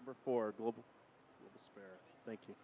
Number 4, Global Spare. Thank you.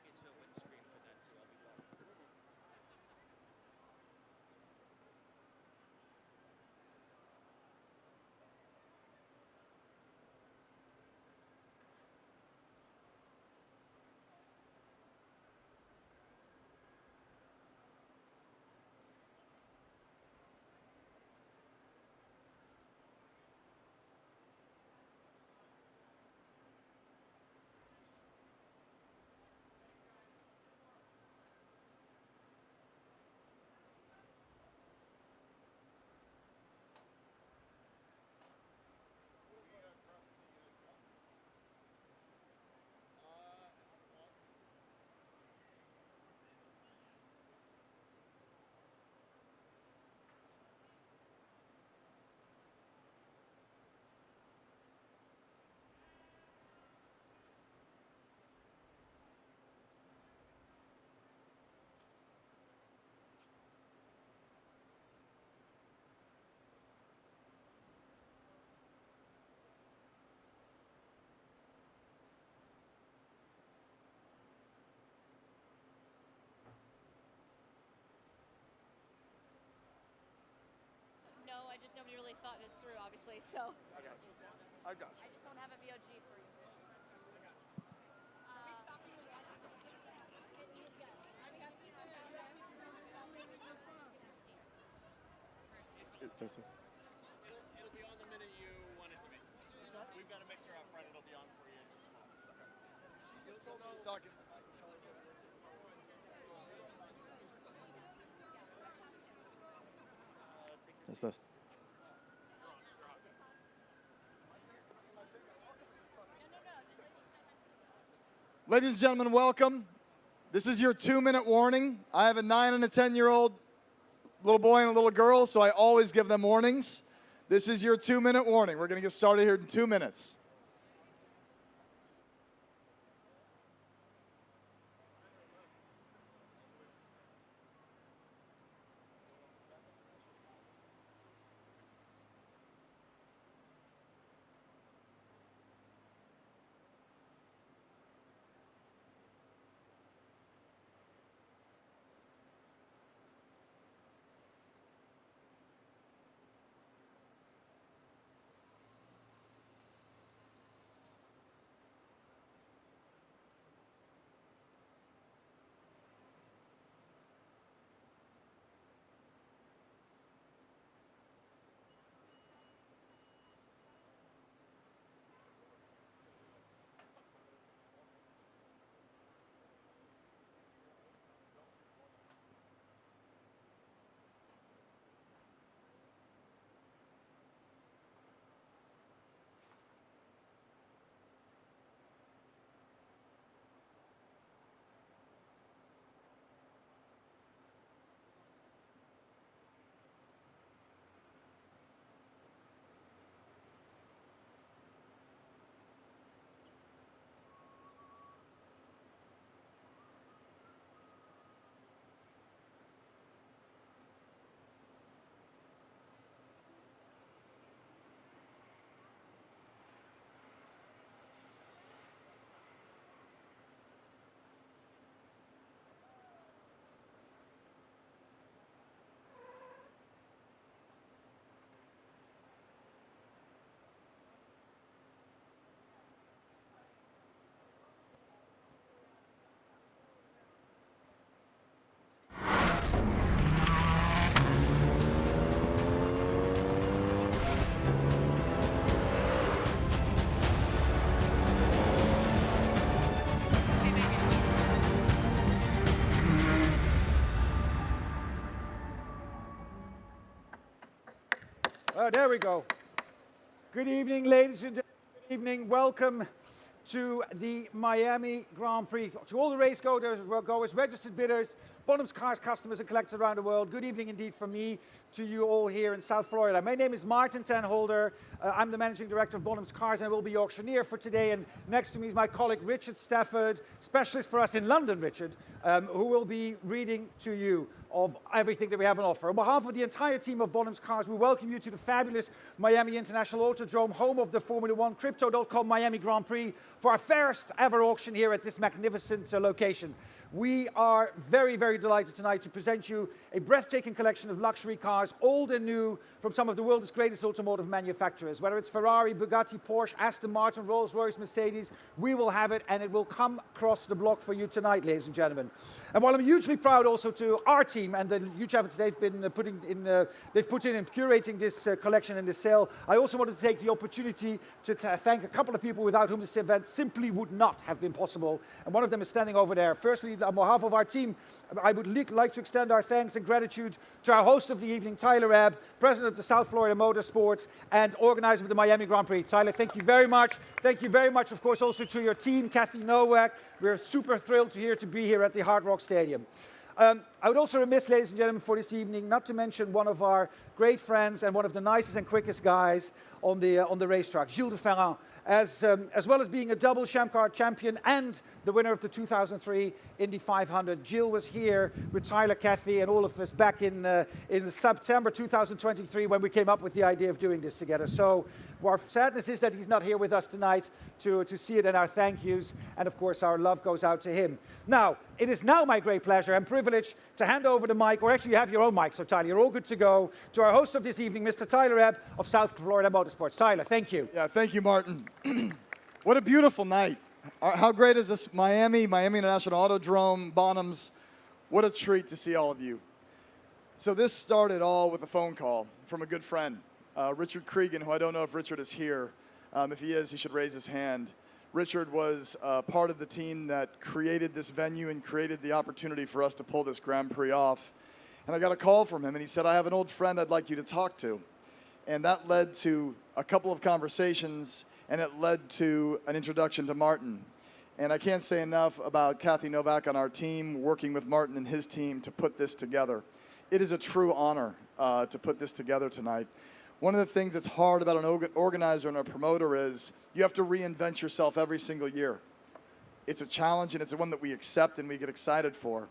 No, I just nobody really thought this through, obviously. So. I got you. I got you. I just don't have a VOG for you. It'll be on the minute you want it to be. We've got a mixer out front. It'll be on for you in just a moment. Okay. Just told me to talk into the mic. That's this. Ladies and gentlemen, welcome. This is your 2-minute warning. I have a 9 and a 10-year-old little boy and a little girl, so I always give them warnings. This is your 2-minute warning. We're going to get started here in 2 minutes. Oh, there we go. Good evening, ladies and gentlemen. Good evening. Welcome to the Miami Grand Prix. To all the race goers, registered bidders, Bonhams cars, customers and collectors around the world, good evening indeed from me to you all here in South Florida. My name is Martin Tenholder. I'm the Managing Director of Bonhams Cars and I will be your auctioneer for today. And next to me is my colleague Richard Stafford, specialist for us in London, Richard, who will be reading to you of everything that we have on offer. On behalf of the entire team of Bonhams Cars, we welcome you to the fabulous Miami International Autodrome, home of the Formula One Crypto.com Miami Grand Prix, for our first ever auction here at this magnificent location. We are very, very delighted tonight to present you a breathtaking collection of luxury cars, old and new, from some of the world's greatest automotive manufacturers. Whether it's Ferrari, Bugatti, Porsche, Aston Martin, Rolls-Royce, Mercedes, we will have it, and it will come across the block for you tonight, ladies and gentlemen. And while I'm hugely proud also to our team and the huge efforts they've been put in curating this collection and this sale, I also wanted to take the opportunity to thank a couple of people without whom this event simply would not have been possible. And one of them is standing over there. Firstly, on behalf of our team, I would like to extend our thanks and gratitude to our host of the evening, Tyler Ebb, president of the South Florida Motorsports and organizer of the Miami Grand Prix. Tyler, thank you very much. Thank you very much, of course, also to your team, Kathy Nowak. We're super thrilled to be here at the Hard Rock Stadium. I would also remiss, ladies and gentlemen, for this evening, not to mention one of our great friends and one of the nicest and quickest guys on the racetrack, Gilles de Ferran. As well as being a double Champ Car champion and the winner of the 2003 Indy 500. Jill was here with Tyler, Kathy, and all of us back in September 2023 when we came up with the idea of doing this together. So our sadness is that he's not here with us tonight to see it in our thank yous, and of course our love goes out to him. Now, it is now my great pleasure and privilege to hand over the mic, or actually you have your own mic, so Tyler, you're all good to go, to our host of this evening, Mr. Tyler Ebb of South Florida Motorsports. Tyler, thank you. Yeah, thank you, Martin. What a beautiful night. How great is this Miami International Autodrome, Bonhams? What a treat to see all of you. So this started all with a phone call from a good friend, Richard Cregan, who I don't know if Richard is here. If he is, he should raise his hand. Richard was part of the team that created this venue and created the opportunity for us to pull this Grand Prix off. And I got a call from him, and he said, I have an old friend I'd like you to talk to. And that led to a couple of conversations, and it led to an introduction to Martin. And I can't say enough about Kathy Novak on our team, working with Martin and his team to put this together. It is a true honor to put this together tonight. One of the things that's hard about an organizer and a promoter is you have to reinvent yourself every single year. It's a challenge, and it's one that we accept and we get excited for.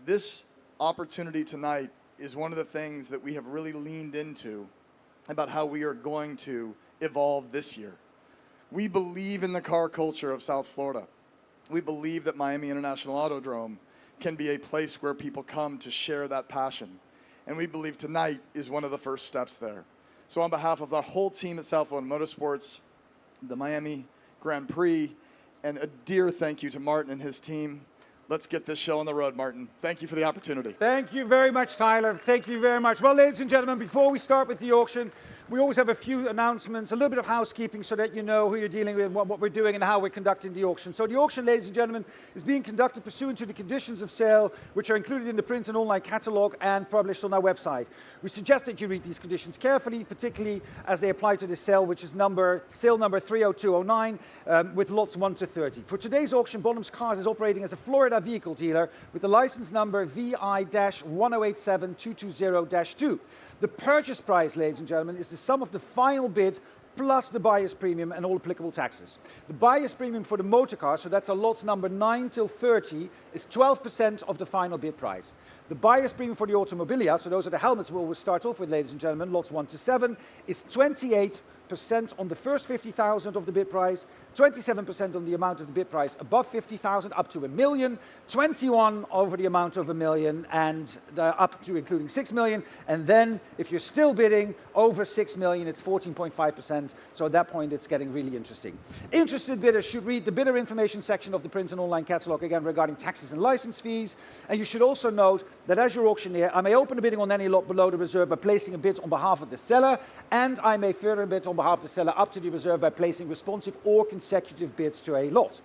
This opportunity tonight is one of the things that we have really leaned into about how we are going to evolve this year. We believe in the car culture of South Florida. We believe that Miami International Autodrome can be a place where people come to share that passion. And we believe tonight is one of the first steps there. So on behalf of our whole team at South Florida Motorsports, the Miami Grand Prix, and a dear thank you to Martin and his team. Let's get this show on the road, Martin. Thank you for the opportunity. Thank you very much, Tyler. Thank you very much. Well, ladies and gentlemen, before we start with the auction, we always have a few announcements, a little bit of housekeeping so that you know who you're dealing with, what we're doing, and how we're conducting the auction. So the auction, ladies and gentlemen, is being conducted pursuant to the conditions of sale, which are included in the print and online catalogue and published on our website. We suggest that you read these conditions carefully, particularly as they apply to this sale, which is sale number 30209, with lots 1 to 30. For today's auction, Bonhams Cars is operating as a Florida vehicle dealer with the license number VI-1087-220-2. The purchase price, ladies and gentlemen, is the sum of the final bid plus the buyer's premium and all applicable taxes. The buyer's premium for the motor car, so that's a lots number 9 till 30, is 12% of the final bid price. The buyer's premium for the automobilia, so those are the helmets we'll start off with, ladies and gentlemen, lots 1 to 7, is 28% on the first 50,000 of the bid price, 27% on the amount of the bid price above 50,000 up to $1 million, 21 over the amount of $1 million and up to including 6 million. And then if you're still bidding over 6 million, it's 14.5%. So at that point, it's getting really interesting. Interested bidders should read the bidder information section of the print and online catalog again regarding taxes and license fees. And you should also note that as your auctioneer, I may open a bidding on any lot below the reserve by placing a bid on behalf of the seller, and I may further bid on behalf of the seller up to the reserve by placing responsive or consecutive bids to a lot.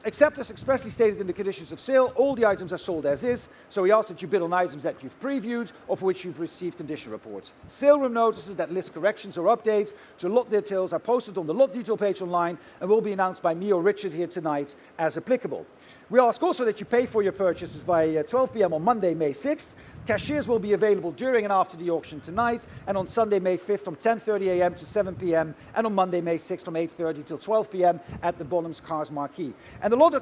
Except as expressly stated in the conditions of sale, all the items are sold as is, so we ask that you bid on items that you've previewed or for which you've received condition reports. Sale room notices that list corrections or updates to lot details are posted on the lot detail page online and will be announced by me or Richard here tonight as applicable. We ask also that you pay for your purchases by 12 p.m. on Monday, May 6th. Cashiers will be available during and after the auction tonight, and on Sunday, May 5th from 10:30 a.m. to 7 p.m., and on Monday, May 6th from 8:30 till 12 p.m. at the Bonhams Cars Marquee. And the lotto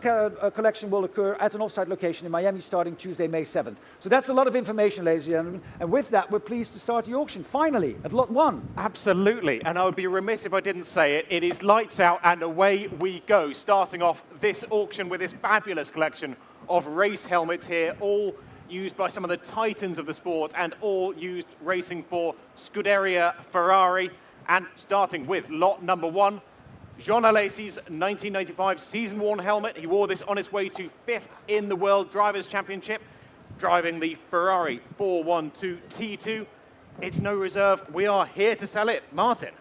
collection will occur at an off-site location in Miami starting Tuesday, May 7th. So that's a lot of information, ladies and gentlemen, and with that, we're pleased to start the auction, finally, at lot 1. Absolutely, and I would be remiss if I didn't say it. It is lights out and away we go, starting off this auction with this fabulous collection of race helmets here, all used by some of the titans of the sport and all used racing for Scuderia Ferrari. And starting with lot number 1, Jean Alesi's 1995 season-worn helmet. He wore this on his way to 5th in the World Drivers' Championship, driving the Ferrari 412 T2. It's no reserve. We are here to sell it. Martin.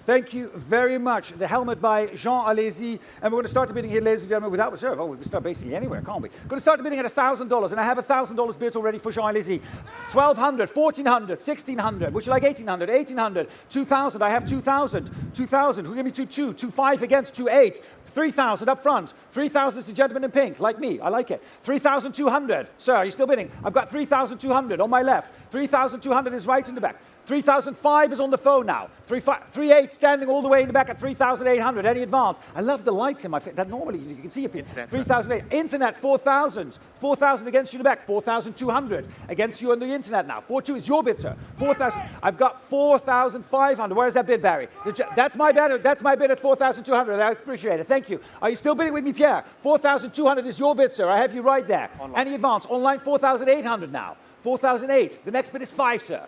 Thank you very much. The helmet by Jean Alesi, and we're going to start the bidding here, ladies and gentlemen, without reserve. Oh, we can start basically anywhere, can't we? We're going to start the bidding at $1,000, and I have $1,000 bid already for Jean Alesi. $1,200, $1,400, $1,600. Would you like $1,800? $1,800. $2,000. I have $2,000. $2,000. Who gave me 2,200? 2,500 against 2,800. $3,000 up front. $3,000 is the gentleman in pink, like me. I like it. $3,200. Sir, are you still bidding? I've got $3,200 on my left. $3,200 is right in the back. 3,005 is on the phone now. 3,800 standing all the way in the back at 3,800. Any advance? I love the lights in my face. That normally you can see a bit. 3,008. Internet 4,000. 4,000 against you in the back. 4,200 against you on the internet now. 4,200 is your bid, sir. 4,000. I've got 4,500. Where's that bid, Barry? That's my bid. That's my bid at 4,200. I appreciate it. Thank you. Are you still bidding with me, Pierre? 4,200 is your bid, sir. I have you right there. Online. Any advance? Online 4,800 now. 4,008. The next bid is 5, sir.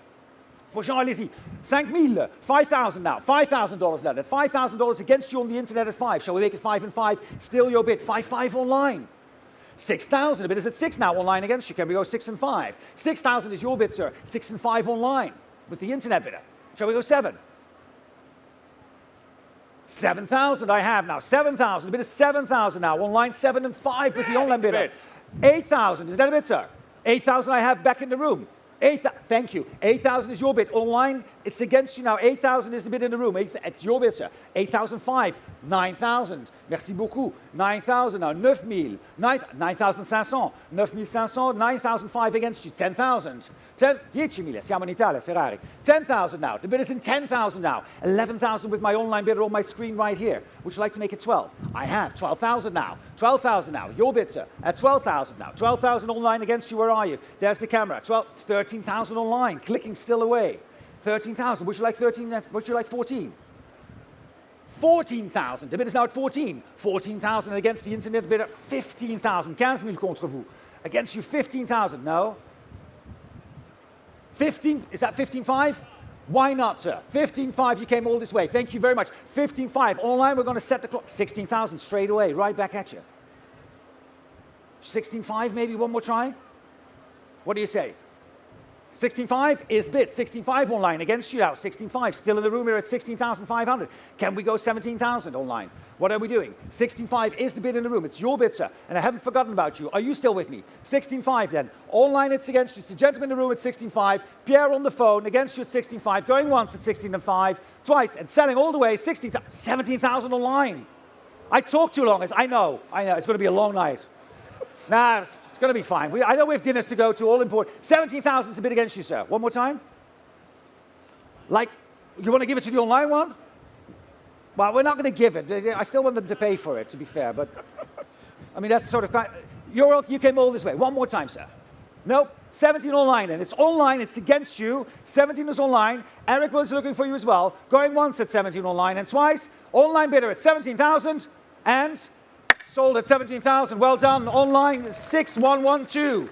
For Jean Alesi, 5,000, 5,000 now, $5,000 now. That $5,000 against you on the internet at 5. Shall we make it 5 and 5? Still your bid. 5,500 online. 6,000. The bid is at 6 now online against you. Can we go 6 and 5? 6,000 is your bid, sir. 6 and 5 online with the internet bidder. Shall we go 7? 7,000 I have now. 7,000. The bid is 7,000 now. Online 7 and 5 with the online bidder. 8,000. Is that a bid, sir? 8,000 I have back in the room. Thank you. 8,000 is your bid. Online, it's against you now. 8,000 is the bid in the room. It's your bid, sir. 8,005. 9,000. Merci beaucoup. 9,000 now. 9,000. 9,500. 9,500. 9,005 against you. 10,000. 10,000. Siamo in Italia, Ferrari. 10,000 now. The bid is in 10,000 now. 11,000 with my online bidder on my screen right here. Would you like to make it 12? I have 12,000 now. 12,000 now. Your bid, sir. At 12,000 now. 12,000 online against you. Where are you? There's the camera. 13,000 online. Clicking still away. 13,000. Would you like 13? Would you like 14? 14,000. The bid is now at 14. 14,000 against the internet bid at 15,000. 15,000 contre vous. Against you 15,000. No. 15. Is that 15,500? Why not, sir? 15,500. You came all this way. Thank you very much. 15,500. Online, we're going to set the clock. 16,000 straight away. Right back at you. 16,500 maybe one more try? What do you say? 16,500 is bid. 16,500 online against you now. 16,500 still in the room here at 16,500. Can we go 17,000 online? What are we doing? 16,500 is the bid in the room. It's your bid, sir. And I haven't forgotten about you. Are you still with me? 16,500 then. Online it's against you. It's the gentleman in the room at 16,500. Pierre on the phone against you at 16,500. Going once at 16,500. Twice and selling all the way 17,000 online. I talk too long. I know. It's going to be a long night. Nah, it's going to be fine. I know we have dinners to go to, all important. 17,000 is a bid against you, sir. One more time. Like, you want to give it to the online one? Well, we're not going to give it. I still want them to pay for it, to be fair. But, I mean, that's sort of... You came all this way. One more time, sir. Nope. 17 online, and it's online. It's against you. 17 is online. Eric was looking for you as well. Going once at 17 online, and twice. Online bidder at 17,000, and... sold at 17,000. Well done. Online 6112.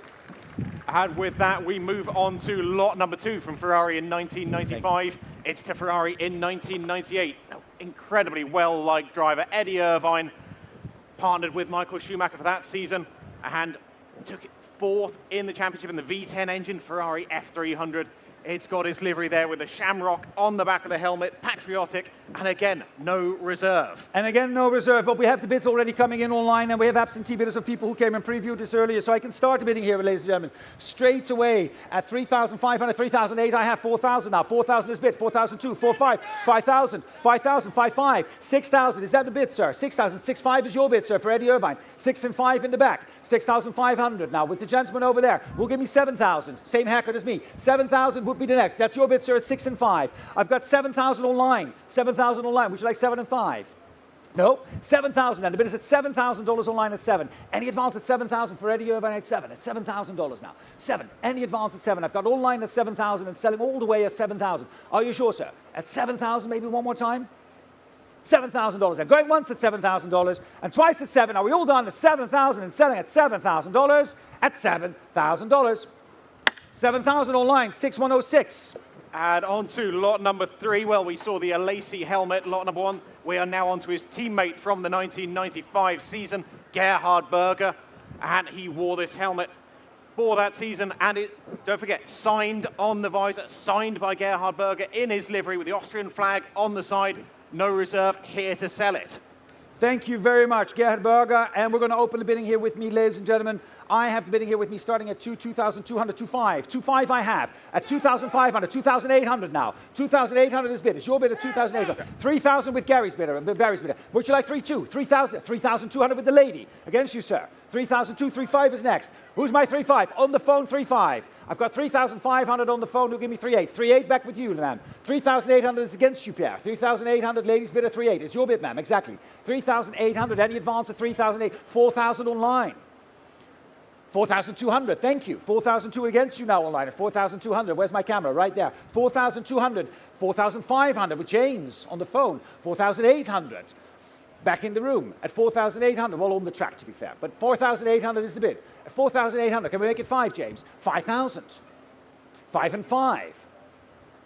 And with that, we move on to lot number 2 from Ferrari in 1995. It's to Ferrari in 1998. Incredibly well-liked driver, Eddie Irvine, partnered with Michael Schumacher for that season and took it 4th in the championship in the V10 engine Ferrari F300. It's got his livery there with the shamrock on the back of the helmet, patriotic, and again, no reserve. And again, no reserve, but we have the bids already coming in online, and we have absentee bidders of people who came and previewed this earlier, so I can start the bidding here, ladies and gentlemen. Straight away at 3,500, 3,008, I have 4,000 now. 4,000 is bid, 4,002, 4,500, 5,000, 5,000, 5,500, 6,000. Is that the bid, sir? 6,000, 6,500 is your bid, sir, for Eddie Irvine. 6 and 5 in the back, 6,500. Now, with the gentleman over there, will give me 7,000. Same haircut as me. 7,000 would be the next. That's your bid, sir, at 6 and 5. I've got 7,000 online. 7,000 online. Would you like 7 and 5? No, 7,000 then. The bid is at $7,000 online at 7. Any advance at 7,000 for Eddie Irvine at 7. At $7,000 now. 7. Any advance at 7. I've got online at 7,000 and selling all the way at 7,000. Are you sure, sir? At 7,000, maybe one more time? $7,000. I'm going once at $7,000 and twice at 7. Are we all done at 7,000 and selling at $7,000 at $7,000? 7,000 online, 6106. And on to lot number 3. Well, we saw the Alacy helmet, lot number 1. We are now on to his teammate from the 1995 season, Gerhard Berger. And he wore this helmet for that season. And it, don't forget, signed on the visor, signed by Gerhard Berger in his livery with the Austrian flag on the side. No reserve, here to sell it. Thank you very much, Gerhard Berger. And we're going to open the bidding here with me, ladies and gentlemen. I have the bidding here with me starting at 2,200, 2,500. 2,500 I have. At 2,500, 2,800 now. 2,800 is bid. It's your bid at 2,800. 3,000 with Barry's bidder. Would you like 3,200? 3,000. 3,200 with the lady. Against you, sir. 3,200, 3,500 is next. Who's my 3,500? On the phone, 3,500. I've got 3,500 on the phone who'll give me 3,800. 3,800 back with you, ma'am. 3,800 is against you, Pierre. 3,800 ladies bid at 3,800. It's your bid, ma'am. Exactly. 3,800. Any advance at 3,800. 4,000 online. 4,200, thank you. 4,200 against you now online at 4,200. Where's my camera? Right there. 4,200. 4,500 with James on the phone. 4,800. Back in the room at 4,800. Well, on the track, to be fair. But 4,800 is the bid. At 4,800, can we make it 5, James? 5,000. 5 and 5.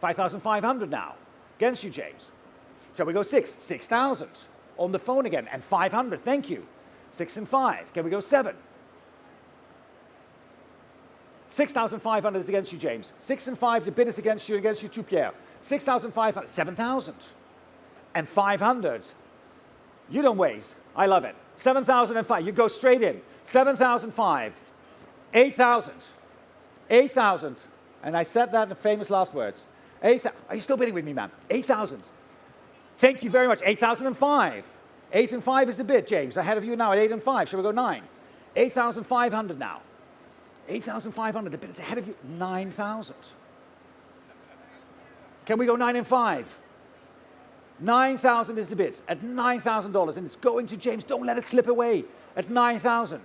5,500 now. Against you, James. Shall we go 6? 6,000. On the phone again. And 500, thank you. 6 and 5. Can we go 7? 6,500 is against you, James. 6 and 5, the bid is against you too, Pierre. 6,500, 7,000. And 500. You don't waste. I love it. 7,005, you go straight in. 7,005. 8,000. 8,000. And I said that in the famous last words. 8,000. Are you still bidding with me, ma'am? 8,000. Thank you very much. 8,005. 8 and 5 is the bid, James. Ahead of you now at 8 and 5. Shall we go 9? 8,500 now. 8,500, the bid is ahead of you, 9,000. Can we go 9 and 5? 9,000 is the bid, at $9,000, and it's going to James. Don't let it slip away, at 9,000.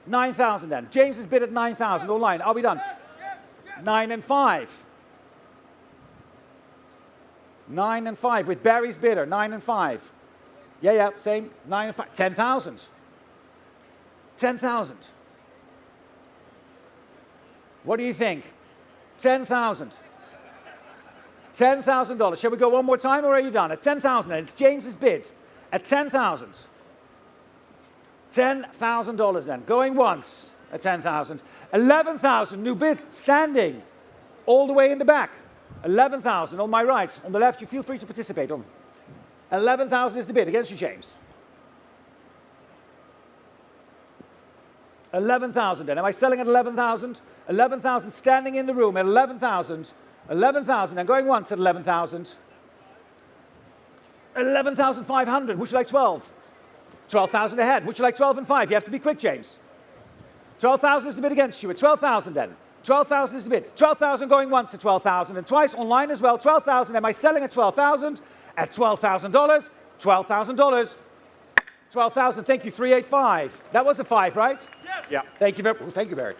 9,000 then. James is bid at 9,000, online. Are we done? 9 and 5. 9 and 5, with Barry's bidder, 9 and 5. Yeah, same, 9 and 5. 10,000. 10,000. What do you think? 10,000. $10,000. Shall we go one more time, or are you done? At 10,000, it's James's bid. At 10,000. $10,000 then. Going once at 10,000. 11,000, new bid, standing. All the way in the back. 11,000 on my right. On the left, you feel free to participate. 11,000 is the bid. Against you, James. 11,000 then. Am I selling at 11,000? 11,000 standing in the room at 11,000. 11,000 and going once at 11,000. 11,500. Would you like 12? 12,000 ahead. Would you like 12 and 5? You have to be quick, James. 12,000 is the bid against you at 12,000 then. 12,000 is the bid. 12,000 going once at 12,000 and twice online as well. 12,000. Am I selling at 12,000? At $12,000. $12,000. 12,000. Thank you. 385. That was a 5, right? Yes. Yeah. Thank you very much. Thank you, Barry.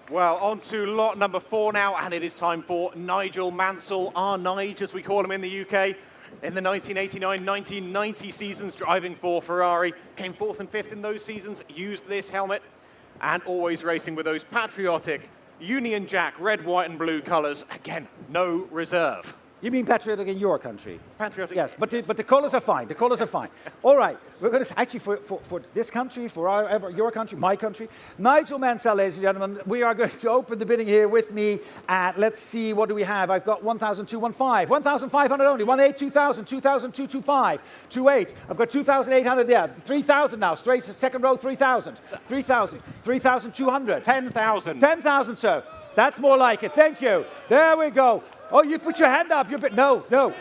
Well, on to lot number 4 now, and it is time for Nigel Mansell, our Nige, as we call him in the UK. In the 1989-1990 seasons, driving for Ferrari, came 4th and 5th in those seasons, used this helmet, and always racing with those patriotic Union Jack red, white, and blue colours. Again, no reserve. You mean patriotic in your country? Patriotic. Yes, but the colours are fine. The colours are fine. All right, we're going to actually for this country, for your country, my country, Nigel Mansell, ladies and gentlemen, we are going to open the bidding here with me at, let's see, what do we have? I've got 1,215, 1,500 only, 1,800, 2,000, 2,225, 2,800. I've got 2,800 there, 3,000 now, straight to second row, 3,000, 3,000, 3,200. 10,000. 10,000, sir. That's more like it. Thank you. There we go. Oh, you put your hand up. No.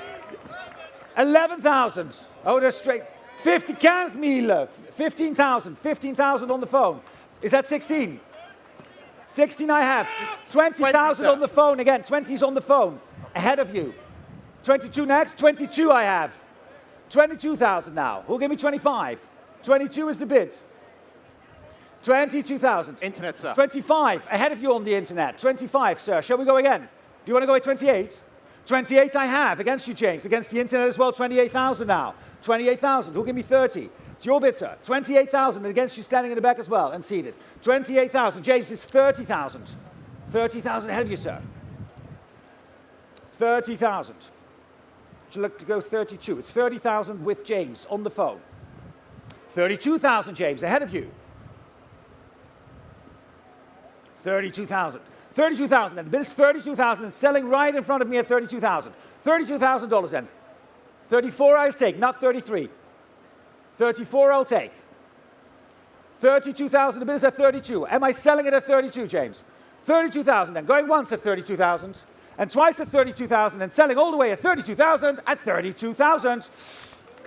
11,000. Oh, they're straight. 15,000. 15,000 on the phone. Is that 16? 16 I have. 20,000 on the phone again. 20's on the phone. Ahead of you. 22 next. 22 I have. 22,000 now. Who'll give me 25? 22 is the bid. 22,000. Internet, sir. 25, ahead of you on the internet. 25, sir. Shall we go again? Do you want to go at 28? 28 I have, against you, James. Against the internet as well, 28,000 now. 28,000, who'll give me 30? It's your bid, sir. 28,000, and against you standing in the back as well, and seated. 28,000, James, it's 30,000. 30,000 ahead of you, sir. 30,000. Would you like to go 32? It's 30,000 with James on the phone. 32,000, James, ahead of you. 32,000. 32,000, and the bid is 32,000 and selling right in front of me at 32,000. $32,000 then. 34 I'll take, not 33. 34 I'll take. 32,000, the bid is at 32. Am I selling it at 32, James? 32,000 then, going once at 32,000, and twice at 32,000, and selling all the way at 32,000 at 32,000.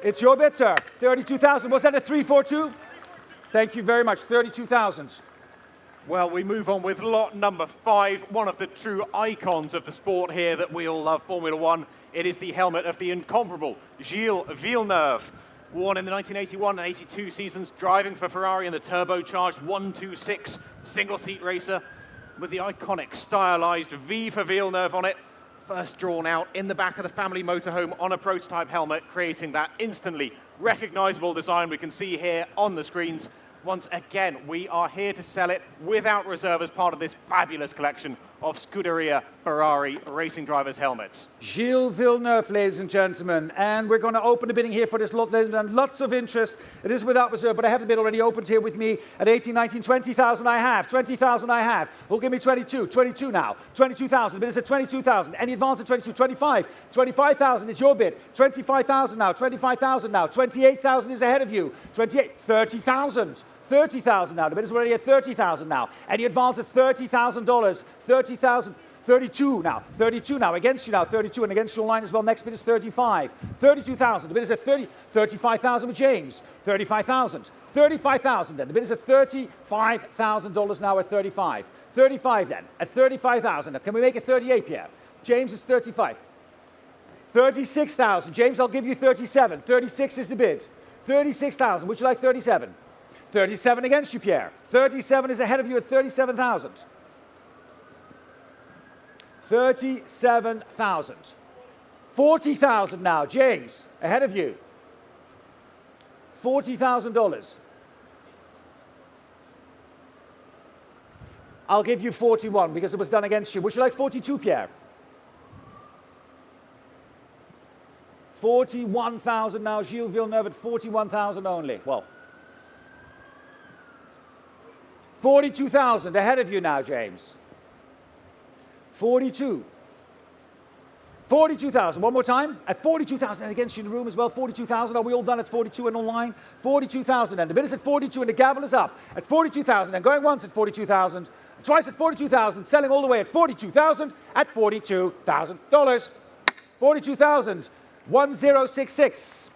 It's your bid, sir. 32,000, was that a 342? Thank you very much, 32,000. Well, we move on with lot number 5, one of the true icons of the sport here that we all love, Formula One. It is the helmet of the incomparable Gilles Villeneuve, worn in the 1981 and 82 seasons, driving for Ferrari in the turbocharged 126 single-seat racer with the iconic stylized V for Villeneuve on it, first drawn out in the back of the family motorhome on a prototype helmet, creating that instantly recognizable design we can see here on the screens. Once again, we are here to sell it without reserve as part of this fabulous collection of Scuderia Ferrari racing drivers' helmets. Gilles Villeneuve, ladies and gentlemen, and we're going to open the bidding here for this lot, and lots of interest. It is without reserve, but I have the bid already opened here with me at 18, 19, 20,000 I have, 20,000 I have. Who'll give me 22? 22 now, 22,000. The bid is at 22,000. Any advance at 22? 25. 25,000 is your bid. 25,000 now, 25,000 now. 28,000 is ahead of you. 28, 30,000. 30,000 now. The bid is already at 30,000 now. Any advance at $30,000. 30,000. 32 now. 32 now. Against you now. 32 and against your line as well. Next bid is 35. 32,000. The bid is at 30. 35,000 with James. 35,000. 35,000 then. The bid is at $35,000 now at 35. 35 then. At 35,000. Can we make it 38, Pierre? James is 35. 36,000. James, I'll give you 37. 36 is the bid. 36,000. Would you like 37? 37 against you, Pierre. 37 is ahead of you at 37,000. 37,000. 40,000 now, James, ahead of you. $40,000. I'll give you 41 because it was done against you. Would you like 42, Pierre? 41,000 now, Gilles Villeneuve at 41,000 only. Well, 42,000 ahead of you now, James. 42. 42,000. One more time. At 42,000 and against you in the room as well. 42,000. Are we all done at 42 and online? 42,000 and the bid is at 42 and the gavel is up at 42,000 and going once at 42,000. Twice at 42,000. Selling all the way at 42,000 at $42,000. 42,000. 1066.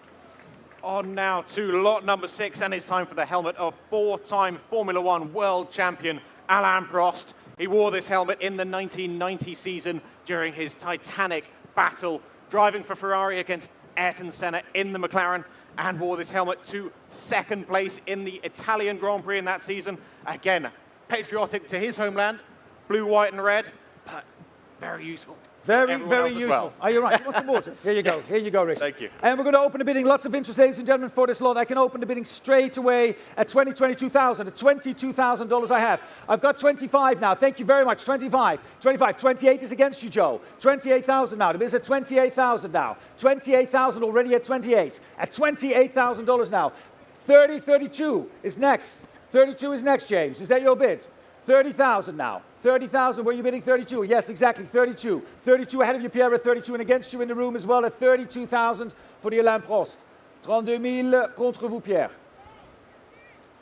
On now to lot number 6, and it's time for the helmet of 4-time Formula One world champion Alain Prost. He wore this helmet in the 1990 season during his titanic battle, driving for Ferrari against Ayrton Senna in the McLaren, and wore this helmet to second place in the Italian Grand Prix in that season. Again, patriotic to his homeland, blue, white, and red, but very useful Very, everyone very else as useful. well. Are you right? You want some water? Here you go. Yes. Here you go, Rich. Thank you. And we're going to open the bidding. Lots of interest, ladies and gentlemen, for this lot. I can open the bidding straight away at $22,000. At $22,000 I have. I've got 25 now. Thank you very much. 25. 25. 28 is against you, Joe. 28,000 now. The bid is at 28,000 now. 28,000 already at 28. At $28,000 now. 30, 32 is next. 32 is next, James. Is that your bid? 30,000 now. 30,000, were you bidding 32? Yes, exactly, 32. 32 ahead of you, Pierre, at 32, and against you in the room as well at 32,000 for the Alain Prost. 32,000 contre vous, Pierre.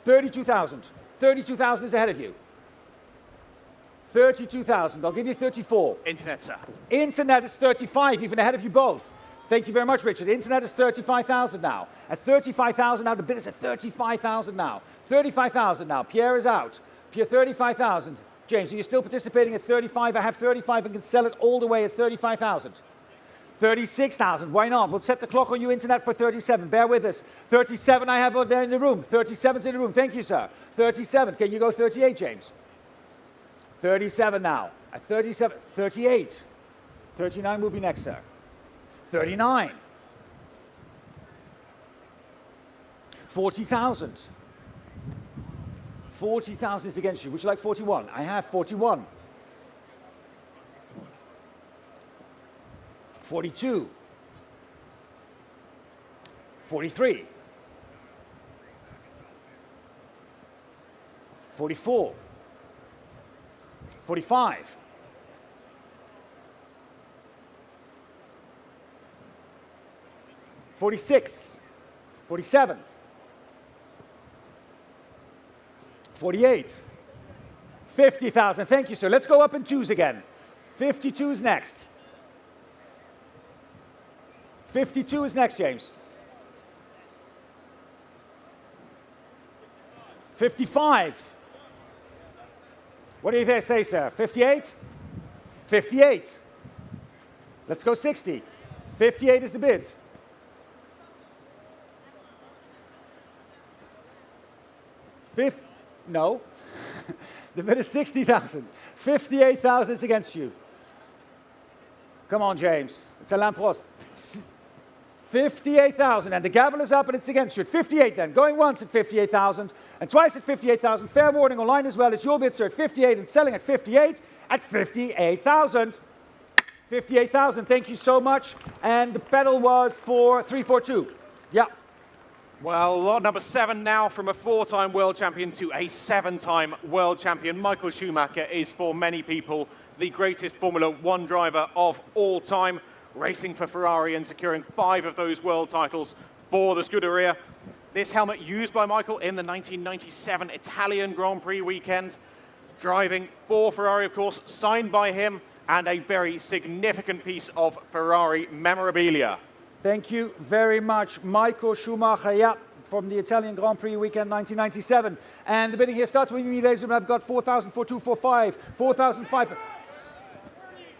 32,000. 32,000 is ahead of you. 32,000, I'll give you 34. Internet, sir. Internet is 35, even ahead of you both. Thank you very much, Richard. Internet is 35,000 now. At 35,000 now, the bid is at 35,000 now. 35,000 now, Pierre is out. Pierre, 35,000. James, are you still participating at 35? I have 35 and can sell it all the way at 35,000. 36,000, why not? We'll set the clock on you, Internet, for 37. Bear with us. 37 I have out there in the room. 37's in the room. Thank you, sir. 37. Can you go 38, James? 37 now. At 37. 38. 39 will be next, sir. 39. 40,000. 40,000 is against you. Would you like 41? I have 41. 42. 43. 44. 45. 46. 47. 48. 50,000. Thank you, sir. Let's go up in twos again. 52 is next. 52 is next, James. 55. What do you say, sir? 58? 58. Let's go 60. 58 is the bid. No. The bid is 60,000. 58,000 is against you. Come on, James. It's Alain Prost. 58,000, and the gavel is up and it's against you. At 58 then. Going once at 58,000 and twice at 58,000. Fair warning online as well. It's your bid, sir, at 58 and selling at 58 at 58,000. 58,000. Thank you so much. And the pedal was for 342. Yeah. Well, lot number 7 now, from a 4-time world champion to a 7-time world champion. Michael Schumacher is, for many people, the greatest Formula 1 driver of all time, racing for Ferrari and securing 5 of those world titles for the Scuderia. This helmet used by Michael in the 1997 Italian Grand Prix weekend, driving for Ferrari, of course, signed by him, and a very significant piece of Ferrari memorabilia. Thank you very much, Michael Schumacher, yeah, from the Italian Grand Prix weekend 1997. And the bidding here starts with me, ladies and gentlemen. I've got 4,000, 4,245, 4,500.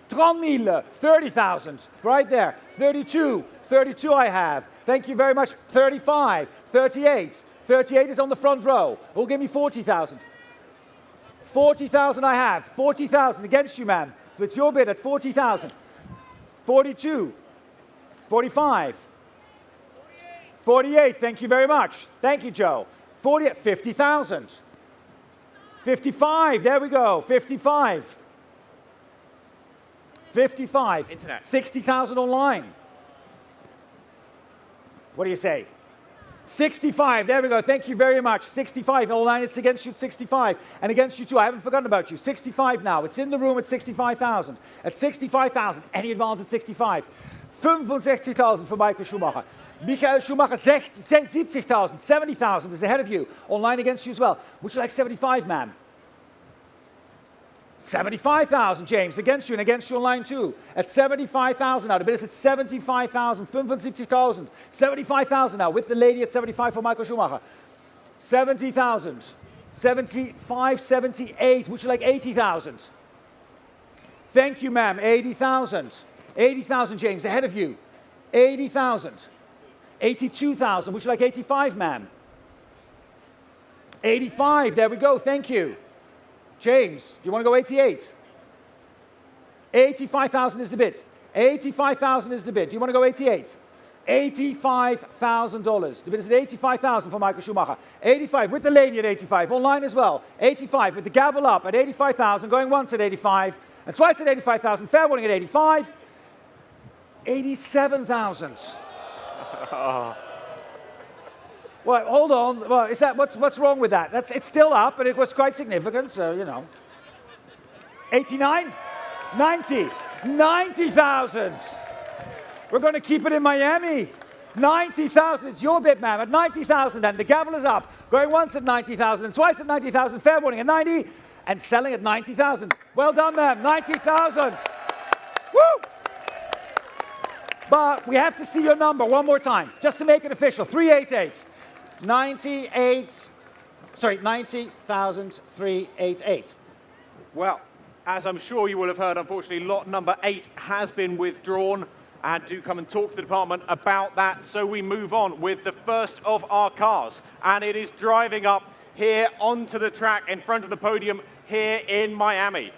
30,000, 30,000, right there. 32, 32 I have. Thank you very much. 35, 38, 38 is on the front row. Who'll give me 40,000? 40,000 I have. 40,000 against you, man. It's your bid at 40,000. 42. 45. 48, thank you very much. Thank you, Joe. 50,000. 55, there we go. 55. 55. Internet. 60,000 online. What do you say? 65, there we go. Thank you very much. 65 online, it's against you at 65. And against you too, I haven't forgotten about you. 65 now, it's in the room at 65,000. At 65,000, any advance at 65. 65,000 for Michael Schumacher. Michael Schumacher, 70,000. 70,000 is ahead of you. Online against you as well. Would you like 75, man? 75,000, James, against you and against you online too. At 75,000 now. The bid is at 75,000. 75,000. 75,000 now with the lady at 75 for Michael Schumacher. 70,000. 75, 78. Would you like 80,000? Thank you, ma'am. 80,000. 80,000, James, ahead of you. 80,000. 82,000. Would you like 85, ma'am? 85. There we go. Thank you. James, do you want to go 88? 85,000 is the bid. 85,000 is the bid. Do you want to go 88? $85,000. The bid is at 85,000 for Michael Schumacher. 85 with the lady at 85. Online as well. 85 with the gavel up at 85,000. Going once at 85 and twice at 85,000. Fair warning at 85. 87,000. Well, hold on. Well, is that what's wrong with that? It's still up, and it was quite significant. So 89, 90, 90,000. We're going to keep it in Miami. 90,000. It's your bid, ma'am. At 90,000, then the gavel is up. Going once at 90,000 and twice at 90,000. Fair warning at 90 and selling at 90,000. Well done, ma'am. 90,000. Woo! But we have to see your number one more time, just to make it official. 388. 90,388. Well, as I'm sure you will have heard, unfortunately, lot number 8 has been withdrawn. And do come and talk to the department about that. So we move on with the first of our cars. And it is driving up here onto the track in front of the podium here in Miami.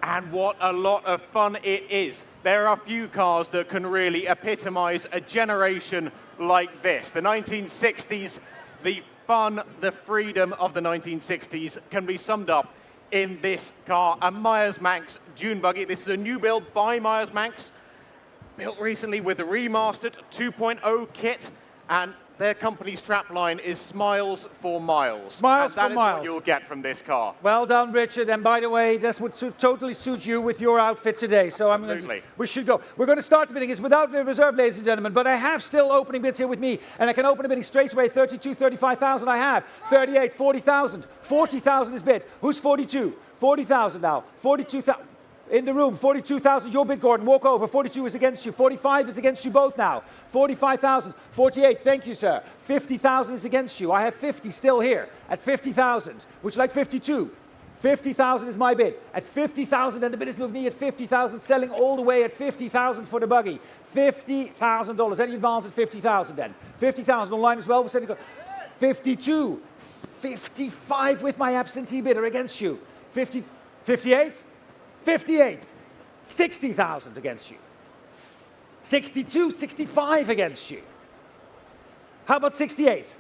And what a lot of fun it is. There are few cars that can really epitomize a generation like this. The 1960s, the fun, the freedom of the 1960s can be summed up in this car, a Myers-Manx Dune Buggy. This is a new build by Myers-Manx, built recently with a remastered 2.0 kit, and their company strapline is Smiles for Miles. Smiles for Miles. That is Miles. what you'll get from this car. Well done, Richard. And by the way, this would totally suit you with your outfit today. So we should go. We're going to start the bidding. It's without the reserve, ladies and gentlemen. But I have still opening bids here with me. And I can open the bidding straight away. 32, 35,000 I have. 38, 40,000. 40,000 is bid. Who's 42? 40,000 now. 42,000. In the room, 42,000, your bid, Gordon. Walk over. 42 is against you. 45 is against you both now. 45,000. 48, thank you, sir. 50,000 is against you. I have 50 still here at 50,000. Would you like 52? 50,000 is my bid. At 50,000, and the bid is moved me at 50,000, selling all the way at 50,000 for the buggy. $50,000. Any advance at 50,000 then? 50,000 online as well. We're sending 52. 55 with my absentee bidder against you. 50, 58? 58, 60,000 against you. 62, 65 against you. How about 68?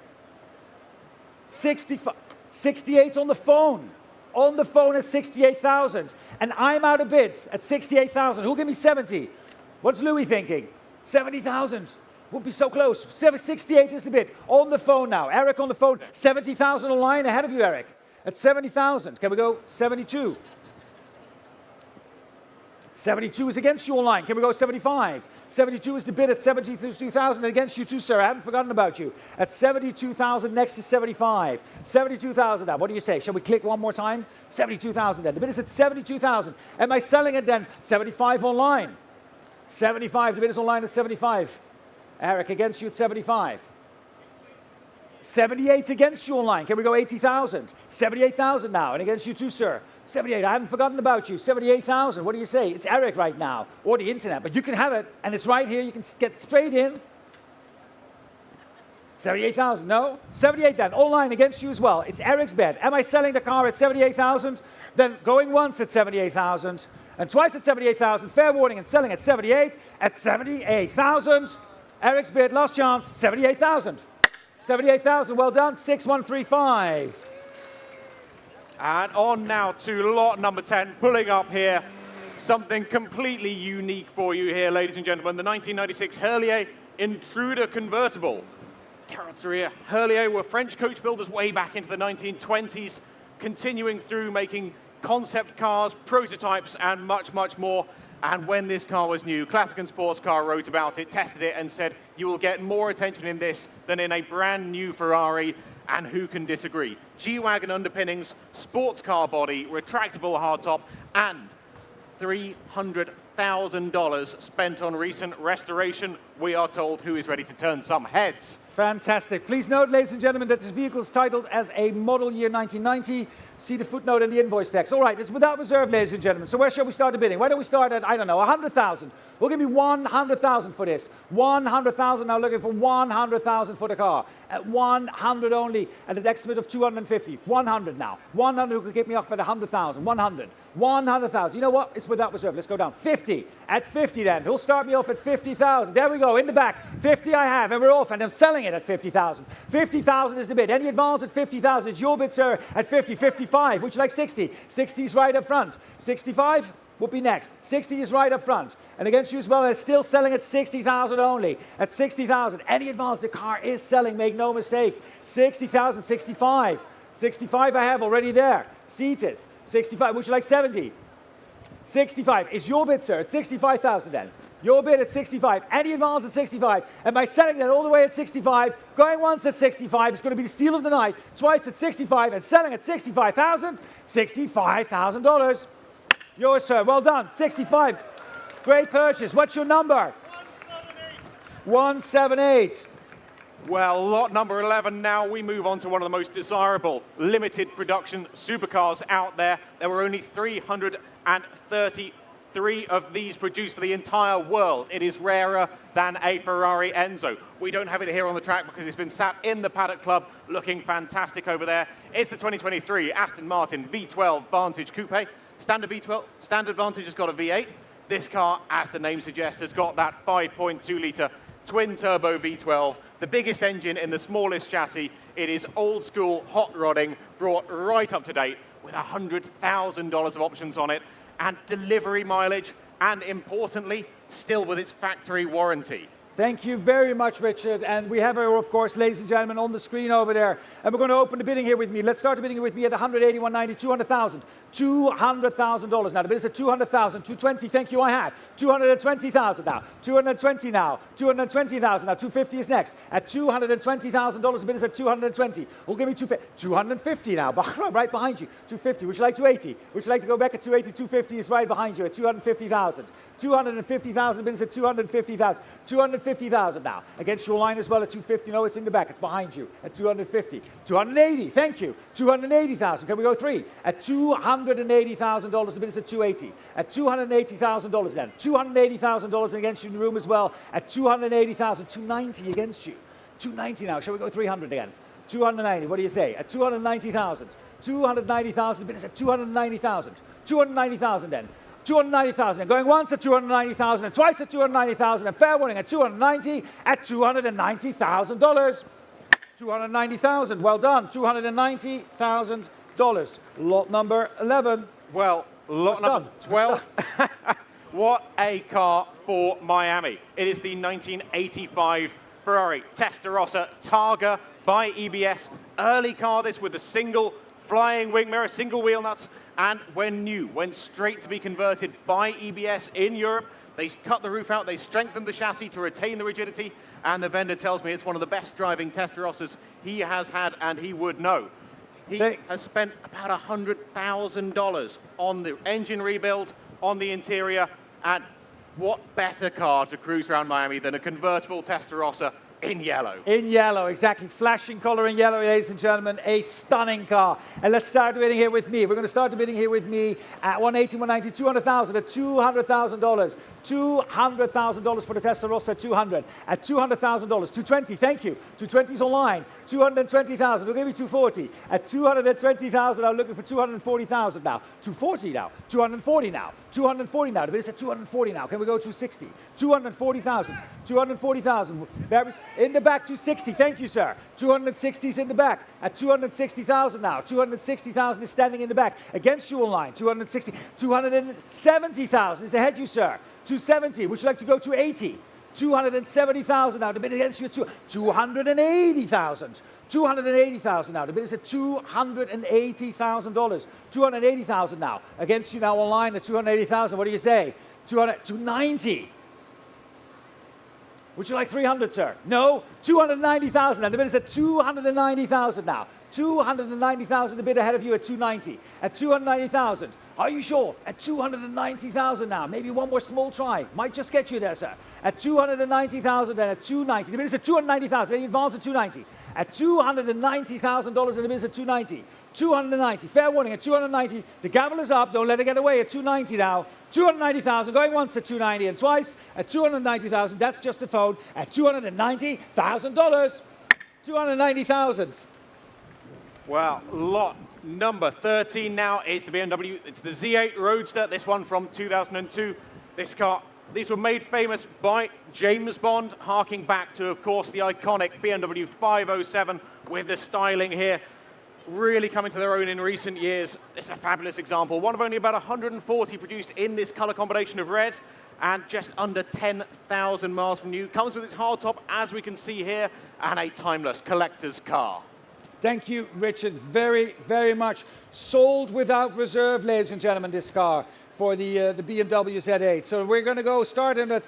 65, 68 on the phone. On the phone at 68,000. And I'm out of bids at 68,000. Who'll give me 70? What's Louis thinking? 70,000. Would be so close. 68 is the bid. On the phone now. Eric on the phone. 70,000 online ahead of you, Eric. At 70,000. Can we go 72? 72 is against you online. Can we go 75? 72 is the bid at 72,000 against you too, sir. I haven't forgotten about you. At 72,000 next to 75. 72,000 now. What do you say? Shall we click one more time? 72,000 then. The bid is at 72,000. Am I selling it then? 75 online. 75. The bid is online at 75. Eric against you at 75. 78 against you online. Can we go 80,000? 78,000 now. And against you too, sir. 78, I haven't forgotten about you. 78,000, what do you say? It's Eric right now, or the internet, but you can have it, and it's right here. You can get straight in. 78,000, no? 78 then, online against you as well. It's Eric's bid. Am I selling the car at 78,000? Then going once at 78,000, and twice at 78,000. Fair warning and selling at 78. At 78,000, Eric's bid, last chance, 78,000. 78,000, well done, 6135. And on now to lot number 10, pulling up here. Something completely unique for you here, ladies and gentlemen. The 1996 Hurlier Intruder convertible. Carrozzeria Hurlier were French coach builders way back into the 1920s, continuing through making concept cars, prototypes, and much, much more. And when this car was new, Classic and Sports Car wrote about it, tested it, and said, you will get more attention in this than in a brand new Ferrari. And who can disagree? G-Wagon underpinnings, sports car body, retractable hardtop, and $300,000 spent on recent restoration. We are told who is ready to turn some heads. Fantastic. Please note, ladies and gentlemen, that this vehicle is titled as a model year 1990. See the footnote in the invoice text. All right, it's without reserve, ladies and gentlemen. So where shall we start the bidding? Why don't we start at, I don't know, 100,000. We'll give me 100,000 for this. 100,000, now looking for 100,000 for the car. At 100 only, at an estimate of 250. 100 now. 100 who could get me off at 100,000. 100. 100,000. You know what? It's without reserve. Let's go down. 50. At 50 then. Who'll start me off at 50,000? There we go. In the back. 50 I have, and we're off, and I'm selling it at 50,000. 50,000 is the bid. Any advance at 50,000? It's your bid, sir, at 50. 55. Would you like 60? 60 is right up front. 65 would be next. 60 is right up front. And against you as well, it's still selling at 60,000 only. At 60,000. Any advance, the car is selling, make no mistake. 60,000, 65. 65 I have already there. Seated. 65. Would you like 70? 65. Is your bid, sir, at 65,000 then. Your bid at 65. Any advance at 65. Am I selling that all the way at 65? Going once at 65. It's going to be the steal of the night. Twice at 65 and selling at 65,000. $65,000. Yours, sir. Well done. 65. Great purchase. What's your number? 178. Well, lot number 11 now. We move on to one of the most desirable limited production supercars out there. There were only 333 of these produced for the entire world. It is rarer than a Ferrari Enzo. We don't have it here on the track because it's been sat in the paddock club looking fantastic over there. It's the 2023 Aston Martin V12 Vantage Coupe. Standard Vantage has got a V8. This car, as the name suggests, has got that 5.2-litre twin-turbo V12, the biggest engine in the smallest chassis. It is old-school hot rodding, brought right up to date with $100,000 of options on it, and delivery mileage, and importantly, still with its factory warranty. Thank you very much, Richard. And we have her, of course, ladies and gentlemen, on the screen over there. And we're going to open the bidding here with me. Let's start the bidding with me at 180, 190, 200,000. $200,000. Now, the bid is at 200,000. 220, thank you, I have. 220,000 now. 220 now. 220,000 now. 250 is next. At $220,000, the bid is at 220. We'll give me 250 now, right behind you. 250. Would you like 280? Would you like to go back at 280? 250 is right behind you at 250,000. 250,000, the bid is at 250,000. 250,000 now. Against your line as well at 250. No, it's in the back. It's behind you at 250. 280. Thank you. 280,000. Can we go three? At $280,000. The bid is at 280. At $280,000 then. $280,000 against you in the room as well. At 280,000. 290 against you. 290 now. Shall we go 300 again? 290. What do you say? At 290,000. 290,000. The bid is at 290,000. 290,000 then. 290,000, and going once at 290,000, and twice at 290,000, and fair warning at 290, at $290,000. 290,000, well done, $290,000. Lot number 11. Well, lot number 12. What a car for Miami. It is the 1985 Ferrari Testarossa Targa by EBS. Early car this with a single flying wing mirror, single wheel nuts, and when new, went straight to be converted by EBS in Europe. They cut the roof out, they strengthened the chassis to retain the rigidity, and the vendor tells me it's one of the best driving Testarossas he has had, and he would know. He has spent about $100,000 on the engine rebuild, on the interior, and what better car to cruise around Miami than a convertible Testarossa in yellow. In yellow, exactly. Flashing color in yellow, ladies and gentlemen. A stunning car. And let's start the bidding here with me. We're going to start the bidding here with me at 180, 190, 200,000, at $200,000. $200,000 for the Testarossa, 200. At $200,000, 220, thank you. 220 is online. 220,000, we'll give you 240. At 220,000, I'm looking for 240,000 now. 240 now. 240 now. 240 now. The bid is at 240 now. Can we go 260? 240,000. 240,000. In the back, 260. Thank you, sir. 260 is in the back. At 260,000 now. 260,000 is standing in the back. Against you online. 260. 270,000 is ahead you, sir. 270. Would you like to go to 80? 270,000 now. The bid against you at 280,000. 280,000 now. The bid is at $280,000. 280,000 now. Against you now online at 280,000. What do you say? 290. Would you like 300, sir? No. 290,000 now. The bid is at 290,000 now. 290,000. The bid ahead of you at 290. At 290,000. Are you sure? At 290,000 now. Maybe one more small try. Might just get you there, sir. At 290,000 and at 290. The bid is at 290,000. Any advance at 290. at $290,000 and it is at 290. 290, fair warning at 290. The gavel is up, don't let it get away at 290 now. 290,000, going once at 290 and twice at 290,000. That's just a phone at $290,000. 290,000. Well, lot number 13 now is the BMW. It's the Z8 Roadster, this one from 2002. This car, these were made famous by James Bond, harking back to, of course, the iconic BMW 507 with the styling here. Really coming to their own in recent years. It's a fabulous example. One of only about 140 produced in this color combination of red and just under 10,000 miles from new. Comes with its hardtop, as we can see here, and a timeless collector's car. Thank you, Richard, very, very much. Sold without reserve, ladies and gentlemen, this car for the BMW Z8. So we're going to go starting it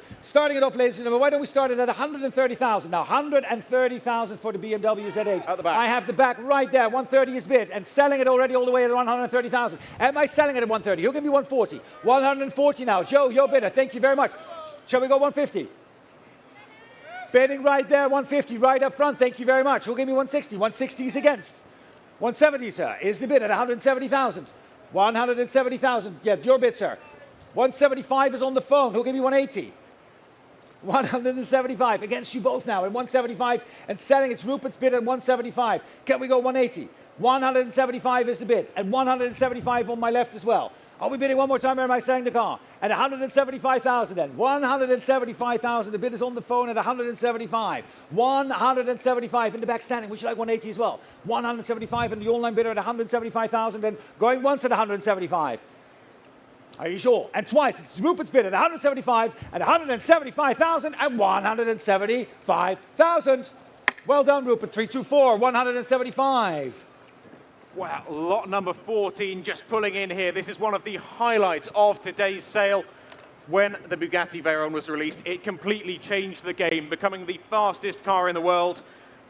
off, ladies and gentlemen. Why don't we start it at 130,000 now? 130,000 for the BMW Z8. At the back. I have the back right there. 130 is bid, and selling it already all the way at 130,000. Am I selling it at 130? Who'll give me 140? 140 now. Joe, your bidder. Thank you very much. Shall we go 150? Bidding right there, 150, right up front. Thank you very much. Who'll give me 160? 160 is against. 170, sir, is the bid at 170,000. 170,000. Yeah, your bid, sir. 175 is on the phone. Who'll give me 180? 175 against you both now at 175 and selling. It's Rupert's bid at 175. Can we go 180? 175 is the bid, and 175 on my left as well. Are we bidding one more time, or am I selling the car? At 175,000 then. 175,000. The bid is on the phone at 175. 175 in the back standing. Would you like 180 as well? 175 and the online bidder at 175,000 and going once at 175. Are you sure? And twice. It's Rupert's bid at 175 and 175,000 and 175,000. Well done, Rupert. 324, 175. Wow, lot number 14 just pulling in here. This is one of the highlights of today's sale. When the Bugatti Veyron was released, it completely changed the game, becoming the fastest car in the world.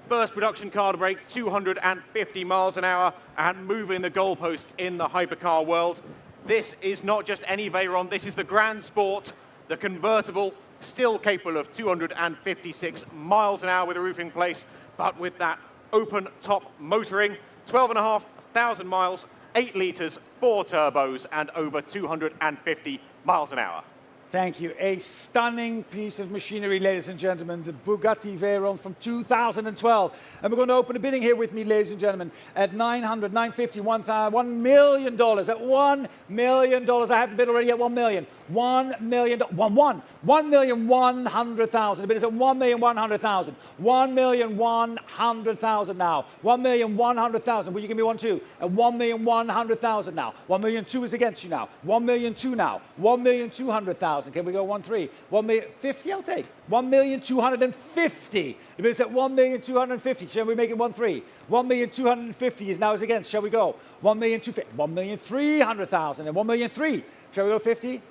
First production car to break 250 miles an hour and moving the goalposts in the hypercar world. This is not just any Veyron, this is the Grand Sport, the convertible, still capable of 256 miles an hour with a roof in place, but with that open top motoring. 12,500 miles, 8 litres, 4 turbos, and over 250 miles an hour. Thank you. A stunning piece of machinery, ladies and gentlemen. The Bugatti Veyron from 2012. And we're going to open a bidding here with me, ladies and gentlemen, at 900, 950, $1 million. At $1 million. I have the bid already at 1 million. $1 million. 1,100,000. The bid is at 1,100,000. 1,100,000 now. 1,100,000. Will you give me 1 2? At 1,100,000 now. 1,200,000 is against you now. 1,200,000 now. 1,200,000. Can we go 1 3? 1,050,000 I'll take. 1,250,000. The bid is at 1,250,000. Shall we make it 1 3? 1,250,000 is now is against. Shall we go? 1,250,000. 1,300,000 and 1,300,000. Shall we go 50?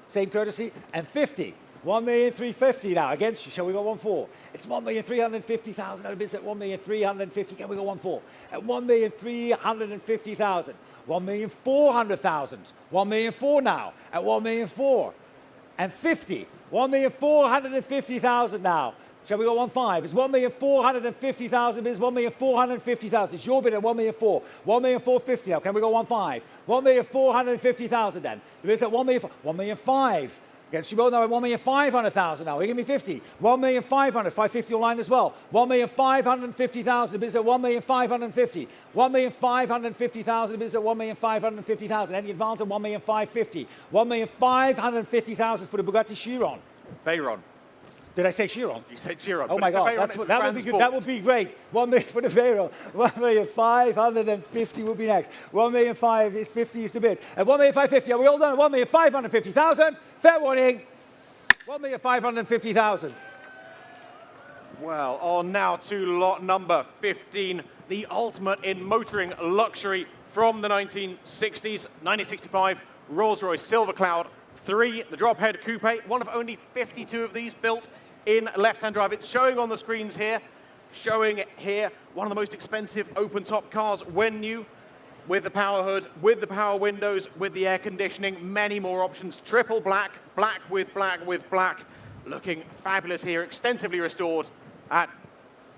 Same courtesy. And 50. 1,350,000 now against you. Shall we go 1 4? It's 1,350,000. Now the bid's at 1,350,000. Can we go 1 4? At 1,350,000. 1,400,000. 1,400,000 now. At 1,400,000. And 50. 1,450,000 now. Shall we go 1 5? It's 1,450,000. It's 1,450,000. It's your bid at 1,400,000. 1,450,000 now. Can we go 1 5? 1,450,000 then. The bid's at 1,500,000. Against you both now at 1,500,000 now. You give me 50. 1,500,000. 550 online as well. 1,550,000. The bid is at 1,550,000. 1,550,000. The bid is at 1,550,000. Any advance at 1,550,000. 1,550,000 for the Bugatti Chiron. Veyron. Did I say Chiron? You said Chiron. Oh my God, that would be good. That would be great. 1 million for the Veyron. 1,550,000 would be next. 1,500,000 is 50 is the bid. At 1,550,000, are we all done? At 1,550,000. Fair warning. 1,550,000. Well, on now to lot number 15, the ultimate in motoring luxury from the 1960s, 1965 Rolls-Royce Silver Cloud 3, the drop-head coupe, one of only 52 of these built in left-hand drive. It's showing on the screens here, showing it here, one of the most expensive open-top cars when new, with the power hood, with the power windows, with the air conditioning, many more options, triple black, black with black with black, looking fabulous here, extensively restored.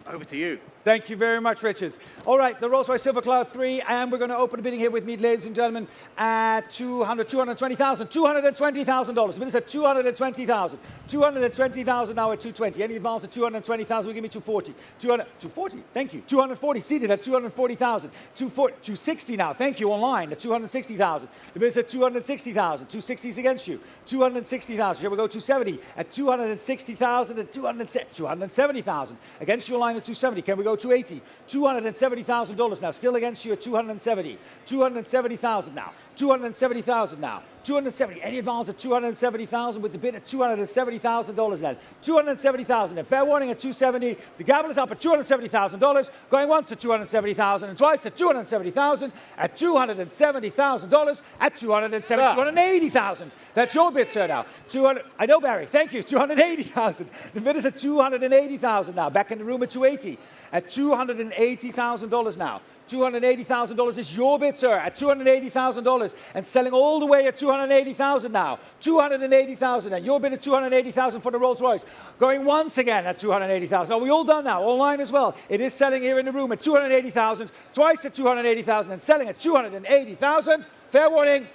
Over to you. Thank you very much, Richard. All right, the Rolls-Royce Silver Cloud 3, and we're going to open a bidding here with me, ladies and gentlemen, at $220,000. $220,000. The bid is at $220,000. $220,000 now at $220. Any advance at $220,000 will give me $240. $240, thank you. $240, seated at $240,000. $260 now, thank you, online at $260,000. The bid is at $260,000. $260 is against you. $260,000. Here we go, $270 at $260,000 and $270,000. Against your line at $270. Can we go $280? $270,000 now. Still against you at $270. $270,000 now. $270,000 now. $270. Any advance at $270,000 with the bid at $270,000 then. $270,000 then. Fair warning at $270. The gavel is up at $270,000. Going once at $270,000 and twice at $270,000 at $270,000 at $280,000. That's your bid, sir, now. 200. I know, Barry. Thank you. $280,000. The bid is at $280,000 now. Back in the room at $280. At $280,000 now. $280,000 is your bid, sir, at $280,000 and selling all the way at $280,000 now. $280,000 and your bid at $280,000 for the Rolls-Royce. Going once again at $280,000. Are we all done now? Online as well. It is selling here in the room at $280,000, twice at $280,000 and selling at $280,000. Fair warning.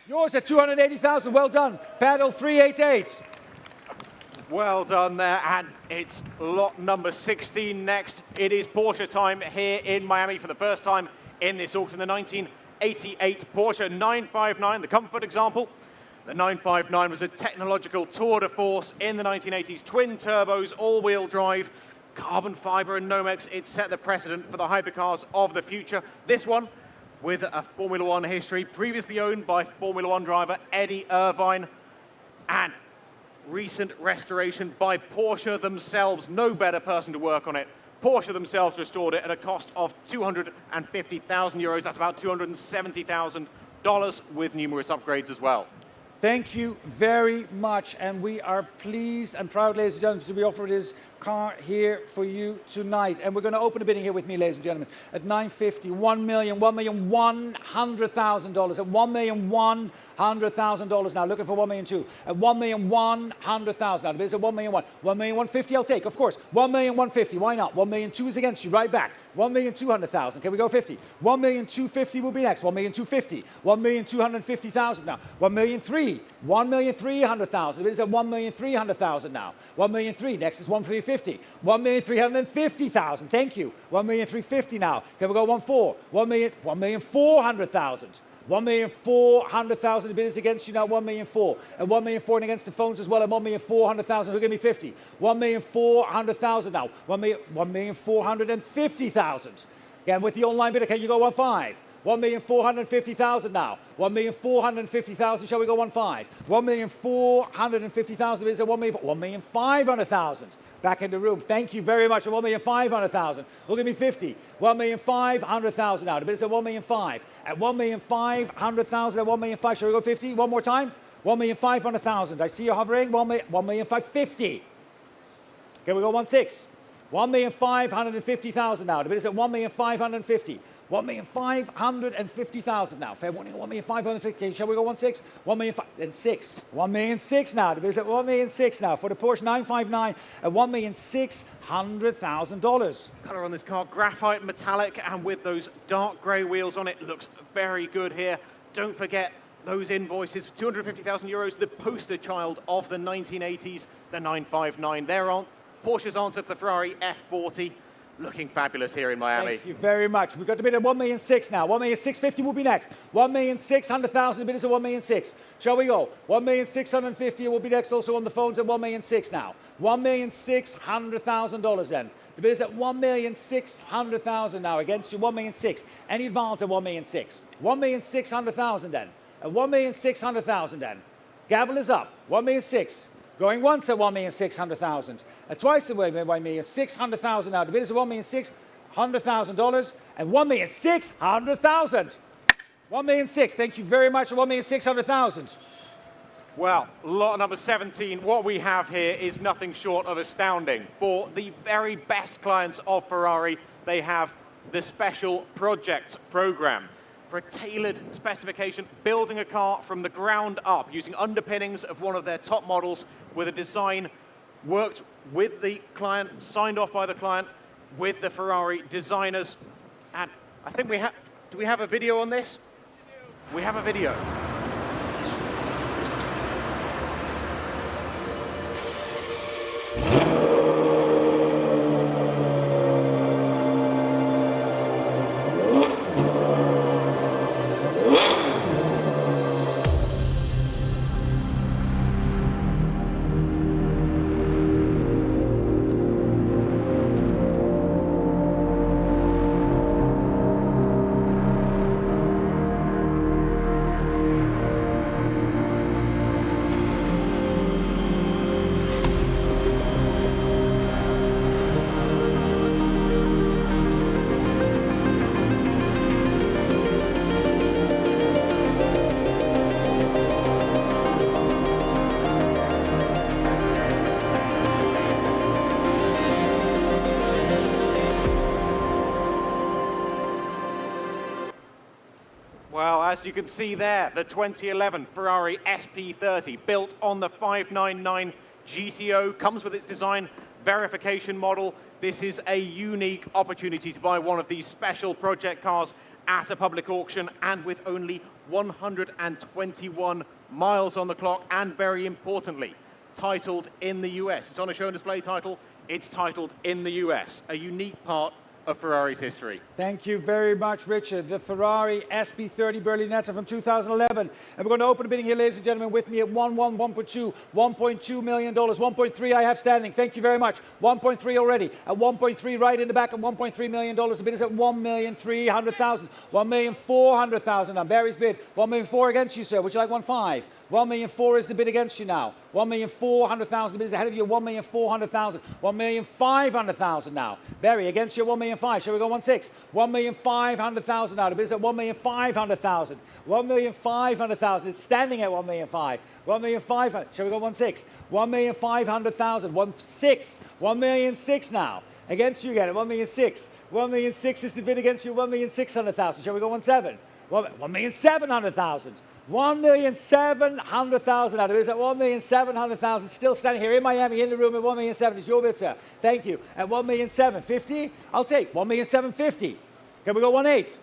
Yours at $280,000. Well done. Paddle 388. Well done there, and it's lot number 16 next. It is Porsche time here in Miami for the first time in this auction. The 1988 Porsche 959, the comfort example. The 959 was a technological tour de force in the 1980s. Twin turbos, all-wheel drive, carbon fiber and Nomex. It set the precedent for the hypercars of the future. This one, with a Formula One history, previously owned by Formula One driver Eddie Irvine, and recent restoration by Porsche themselves. No better person to work on it. Porsche themselves restored it at a cost of €250,000. That's about $270,000 with numerous upgrades as well. Thank you very much, and we are pleased and proud, ladies and gentlemen, to be offered this car here for you tonight. And we're going to open a bidding here with me, ladies and gentlemen, at $950, $1,100,000, at $1,100,000 now, looking for $1,200,000, at $1,100,000 now, the bid is at $1,100,000, $1,150,000 I'll take, of course, $1,150,000, why not? $1,200,000 is against you, right back, $1,200,000, can we go 50? $1,250,000 will be next, $1,250,000, $1,250,000 now, $1,300,000, $1,300,000, the bid is at $1,300,000 now, $1,300,000, next is $1,350,000, $1,350,000, thank you, $1,350,000 now, can we go 1,400,000, $1,400,000, $1,400,000, the bid is against you now, $1,400,000, and $1,400,000 against the phones as well, and $1,400,000, who give me 50? $1,400,000 now, $1,450,000. Again, with the online bidder, can you go 1,500,000? $1,450,000 now. $1,450,000, shall we go 1,500,000? $1,450,000, the bid is at $1,500,000. Back in the room. Thank you very much. $1,500,000. Who'll give me 50? $1,500,000 now. The bid is at $1,500,000. At $1,500,000 at $1,500,000. Shall we go 50? One more time. $1,500,000. I see you hovering. $1,550,000. Can we go 1,600,000? $1,550,000 now. The bid is at $1,550,000. $1,550,000 now. Fair warning, $1,550,000. Shall we go 1,600,000? $1,600,000. $1,600,000 now. The bid is at $1,600,000 now for the Porsche 959 at $1,600,000. Colour on this car, graphite metallic, and with those dark grey wheels on it, looks very good here. Don't forget those invoices, €250,000, the poster child of the 1980s, the 959. There on Porsche's answer to the Ferrari F40. Looking fabulous here in Miami. Thank you very much. We've got the bid at $1,600,000 now. $1,650,000 will be next. $1,600,000. The bid is at $1,600,000. Shall we go? $1,650,000 will be next. Also on the phones at $1,600,000 now. $1,600,000 then. The bid is at $1,600,000 now. Against you, $1,600,000. Any advance at $1,600,000. $1,600,000 then. At $1,600,000 then. Gavel is up. $1,600,000. Going once at $1,600,000. Twice at $1,600,000 now. The bid is at $1,600,000 and $1,600,000. $1,600,000. Thank you very much. $1,600,000. Well, lot number 17. What we have here is nothing short of astounding. For the very best clients of Ferrari, they have the Special Projects program. For a tailored specification, building a car from the ground up using underpinnings of one of their top models with a design worked with the client, signed off by the client, with the Ferrari designers. And I think do we have a video on this? We have a video. Well, as you can see there, the 2011 Ferrari SP30, built on the 599 GTO, comes with its design verification model. This is a unique opportunity to buy one of these special project cars at a public auction, and with only 121 miles on the clock, and very importantly, titled in the US. It's on a show and display title. It's titled in the US, a unique part of Ferrari's history. Thank you very much, Richard. The Ferrari SP30 Berlinetta from 2011. And we're going to open the bidding here, ladies and gentlemen, with me at 1.2, $1.2 million, 1.3 I have standing. Thank you very much. 1.3 already. At 1.3 right in the back at $1.3 million. The bid is at 1,300,000. 1,400,000 now. Barry's bid. 1,400,000 against you, sir. Would you like 1.5? 1,400,000 is the bid against you now. 1,400,000. The bid is ahead of you. 1,400,000. 1,500,000 now. Barry against you. 1,500,000. Shall we go 1.6? 1,500,000 now. The bid is at 1,500,000. 1,500,000. It's standing at 1,500,000. 1,500,000. Shall we go 1.6? 1,500,000. 1.6. 1,600,000 now. Against you again at 1,600,000. 1,600,000 is the bid against you. 1,600,000. Shall we go 1.7? 1,700,000. 1,700,000 out of it. Is at 1,700,000. Still standing here in Miami in the room at 1,700,000. It's your bid, sir. Thank you. At 1,750,000, I'll take 1,750,000. Can we go 1.8?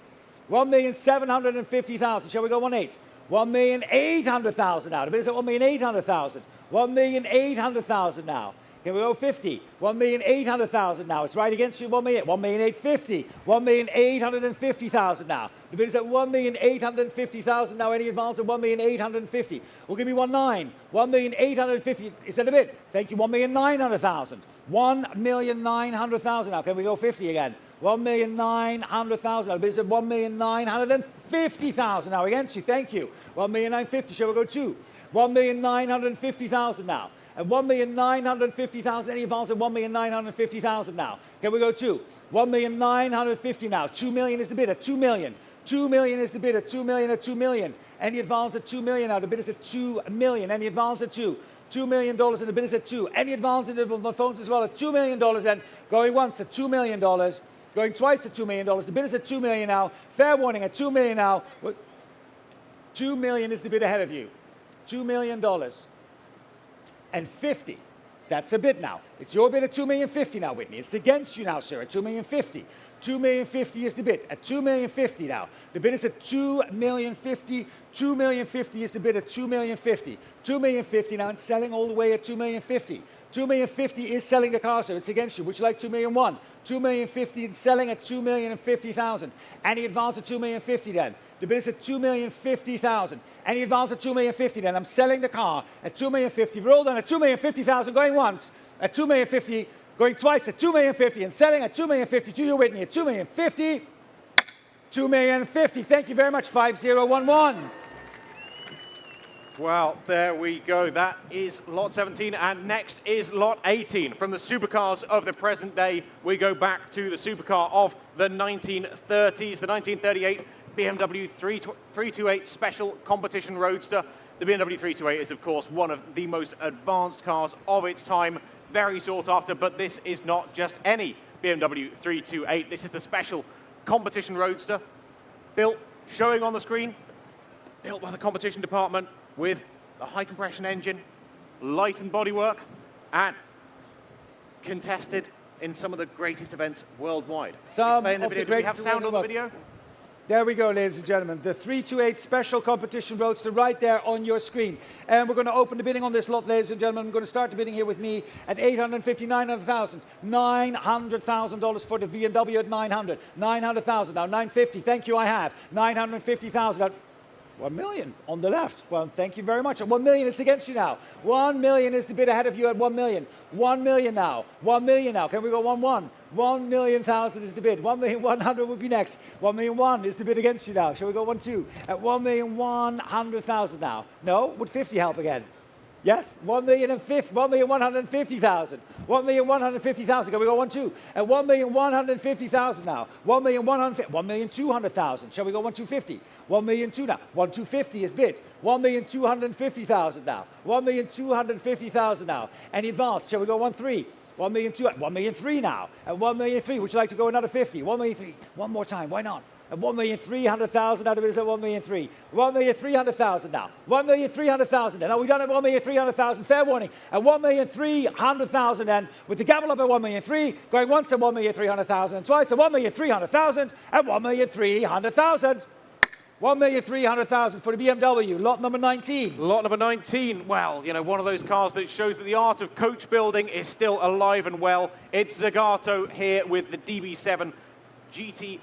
1,750,000. Shall we go 1.8? 1,800,000 out of it. Is at 1,800,000. 1,800,000 now. Can we go 50? 1,800,000 now. It's right against you. 1,850,000. 1,850,000 now. The bid is at 1,850,000 now. Any advance at 1,850,000. We'll give me 1.9. 1,850,000. Is that a bid? Thank you. 1,900,000. 1,900,000 now. Can we go 50 again? 1,900,000. The bid is at 1,950,000 now. Against you. Thank you. 1,950,000. Shall we go 2? 1,950,000 now. At 1,950,000, any advance at 1,950,000 now. Can we go 2? 1,950,000 now. 2 million is the bid at 2 million. 2 million is the bid at 2 million at 2 million. Any advance at 2 million now. The bid is at 2 million. Any advance at 2? $2 million and the bid is at 2. Any advance in the phones as well at $2 million and going once at $2 million. Going twice at $2 million. The bid is at 2 million now. Fair warning at 2 million now. 2 million is the bid ahead of you. $2 million. And 50. That's a bid now. It's your bid at 2,050,000 now, Whitney. It's against you now, sir, at 2,050,000. 2,050,000 is the bid at 2,050,000 now. The bid is at 2,050,000. 2,050,000 is the bid at 2,050,000. 2,050,000 now and selling all the way at 2,050,000. 2,050,000 is selling the car, sir. It's against you. Would you like 2,001,000? 2,050,000 and selling at 2,050,000. Any advance at 2,050,000 then? The bid is at 2,050,000. Any advance at 2,050,000 then? I'm selling the car at 2,050,000. We're all done at 2,050,000 going once. At 2,050,000 going twice at 2,050,000 and selling at 2,050,000 to you, Whitney, at 2,050,000. 2,050,000. Thank you very much. 5011. Well, there we go. That is lot 17, and next is lot 18. From the supercars of the present day, we go back to the supercar of the 1930s, the 1938 BMW 328 Special Competition Roadster. The BMW 328 is, of course, one of the most advanced cars of its time, very sought after, but this is not just any BMW 328. This is the Special Competition Roadster, built, showing on the screen, built by the competition department, with a high compression engine, light and bodywork, and contested in some of the greatest events worldwide. Some Playing the of the video. Do we have greatest sound on the events. video? There we go, ladies and gentlemen. The 328 Special Competition Roadster right there on your screen. And we're going to open the bidding on this lot, ladies and gentlemen. I'm going to start the bidding here with me at $850,000, $900,000. $900,000 for the BMW at 900. 900,000. Now 950. Thank you, I have. 950,000. 1 million on the left. Well, thank you very much. At 1 million, it's against you now. 1 million is the bid ahead of you at 1 million. 1 million now. 1 million now. Can we go 1-1? 1,000,000 is the bid. 1,100,000 would be next. 1,000,001 is the bid against you now. Shall we go 1-2? At 1,100,000 now. No? Would 50 help again? Yes? 1,150,000. 1,150,000. Can we go 1-2? At 1,150,000 now. 1,200,000. Shall we go 1,250? 1,200,000 now. 1,250 is bid. 1,250,000 now. 1,250,000 now. Any advance? Shall we go 1-3? 1,200,000. 1,300,000 now. At 1,300,000, would you like to go another 50? 1,300,000. One more time. Why not? At 1,300,000, now the bid is at 1,300,000. 1,300,000 now. 1,300,000 then. Are we done at 1,300,000? Fair warning. At 1,300,000 then, with the gavel up at 1,300,000, going once at 1,300,000 and twice at 1,300,000 at 1,300,000. 1,300,000 for the BMW, lot number 19. Lot number 19, well, you know, one of those cars that shows that the art of coach building is still alive and well. It's Zagato here with the DB7 GT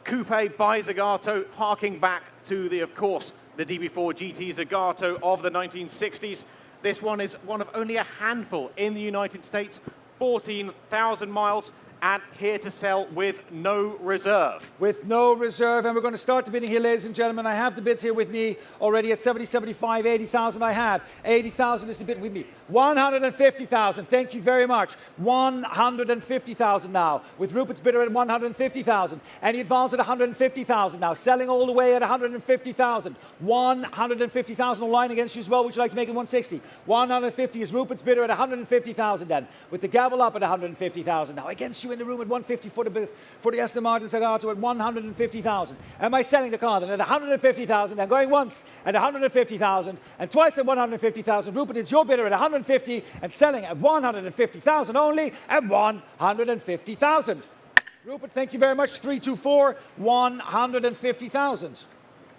Coupe by Zagato, harking back to the, of course, the DB4 GT Zagato of the 1960s. This one is one of only a handful in the United States, 14,000 miles. And here to sell with no reserve. With no reserve, and we're going to start the bidding here, ladies and gentlemen. I have the bids here with me already at 70, 75, 80,000 I have. 80,000 is the bid with me. 150,000, thank you very much. 150,000 now, with Rupert's bidder at 150,000. Any advance at 150,000 now, selling all the way at 150,000. 150,000 on line against you as well. Would you like to make it 160? 150 is Rupert's bidder at 150,000 then, with the gavel up at 150,000 now. Against you in the room at 150 for the Aston Martin Zagato at 150,000. Am I selling the car then at 150,000? Then going once at 150,000 and twice at 150,000. Rupert, it's your bidder at 150 and selling at 150,000 only at 150,000. Rupert, thank you very much. 324, 150,000.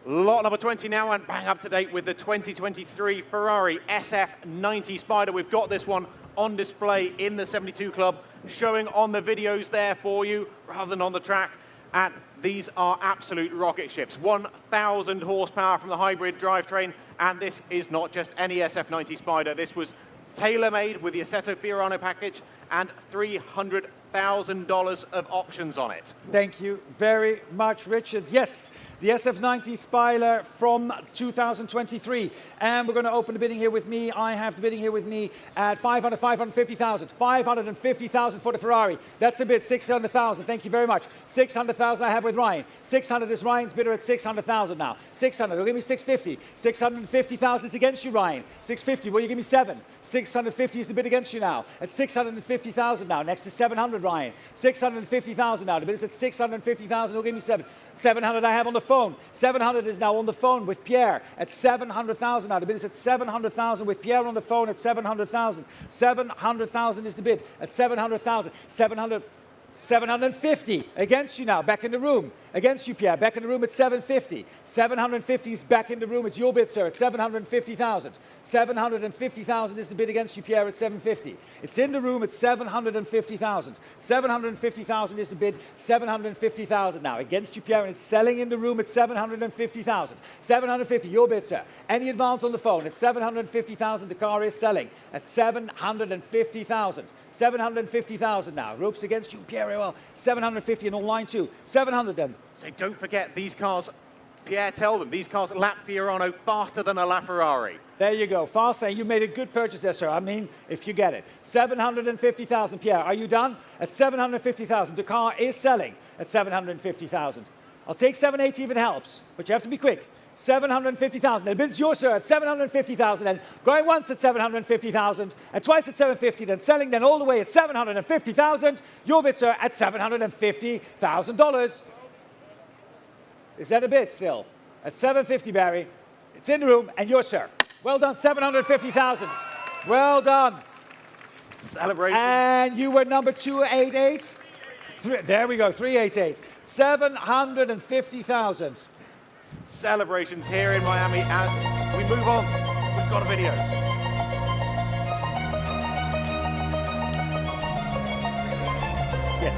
Lot number 20 now, and bang up to date with the 2023 Ferrari SF90 Spider. We've got this one on display in the 72 Club, showing on the videos there for you rather than on the track. And these are absolute rocket ships. 1,000 horsepower from the hybrid drivetrain, and this is not just any SF90 Spider. This was tailor-made with the Assetto Fiorano package and $300,000 of options on it. Thank you very much, Richard. Yes, the SF90 Spider from 2023. And we're going to open the bidding here with me. I have the bidding here with me at 550,000. 550,000 for the Ferrari. That's a bid, 600,000. Thank you very much. 600,000 I have with Ryan. 600 is Ryan's bidder at 600,000 now. 600, will give me 650. 650,000 is against you, Ryan. 650, will you give me 7? 650 is the bid against you now. At 650,000 now. Next is 700, Ryan. 650,000 now. The bid is at 650,000, will give me 7. 700 I have on the phone. 700 is now on the phone with Pierre at 700,000 now. The bid is at 700,000 with Pierre on the phone at 700,000. 700,000 is the bid at 700,000. 750 against you now, back in the room. Against you, Pierre, back in the room at 750. 750 is back in the room. It's your bid, sir, at 750,000. 750,000 is the bid against you, Pierre, at 750. It's in the room at 750,000. 750,000 is the bid, 750,000 now. Against you, Pierre, and it's selling in the room at 750,000. 750, your bid, sir. Any advance on the phone at 750,000, the car is selling at 750,000. 750,000 now. Ropes against you, Pierre, well, 750 and on line two. 700 then. So don't forget, these cars, Pierre, tell them, these cars lap Fiorano faster than a LaFerrari. There you go, faster, and you made a good purchase there, sir. I mean, if you get it. 750,000, Pierre, are you done? At 750,000, the car is selling at 750,000. I'll take 780 if it helps, but you have to be quick. 750,000. The bid's yours, sir, at 750,000. Then going once at 750,000, and twice at 750, then selling then all the way at 750,000. Your bid, sir, at $750,000. Is that a bid still? At 750, Barry. It's in the room, and yours, sir. Well done, 750,000. Well done. Celebration. And you were number 288. There we go, 388. 750,000. Celebrations here in Miami as we move on. We've got a video. Yes.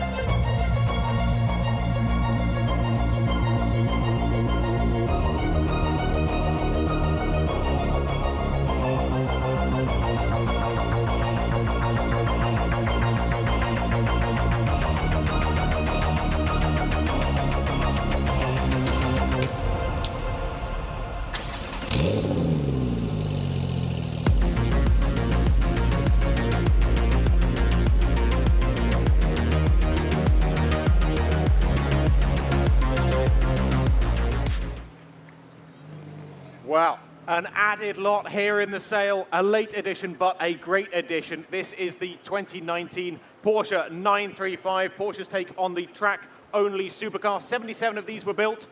Wow, an added lot here in the sale, a late edition, but a great edition. This is the 2019 Porsche 935, Porsche's take on the track-only supercar. 77 of these were built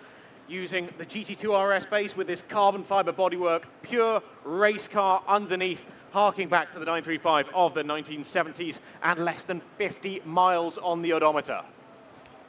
using the GT2 RS base with this carbon fiber bodywork, pure race car underneath, harking back to the 935 of the 1970s, and less than 50 miles on the odometer.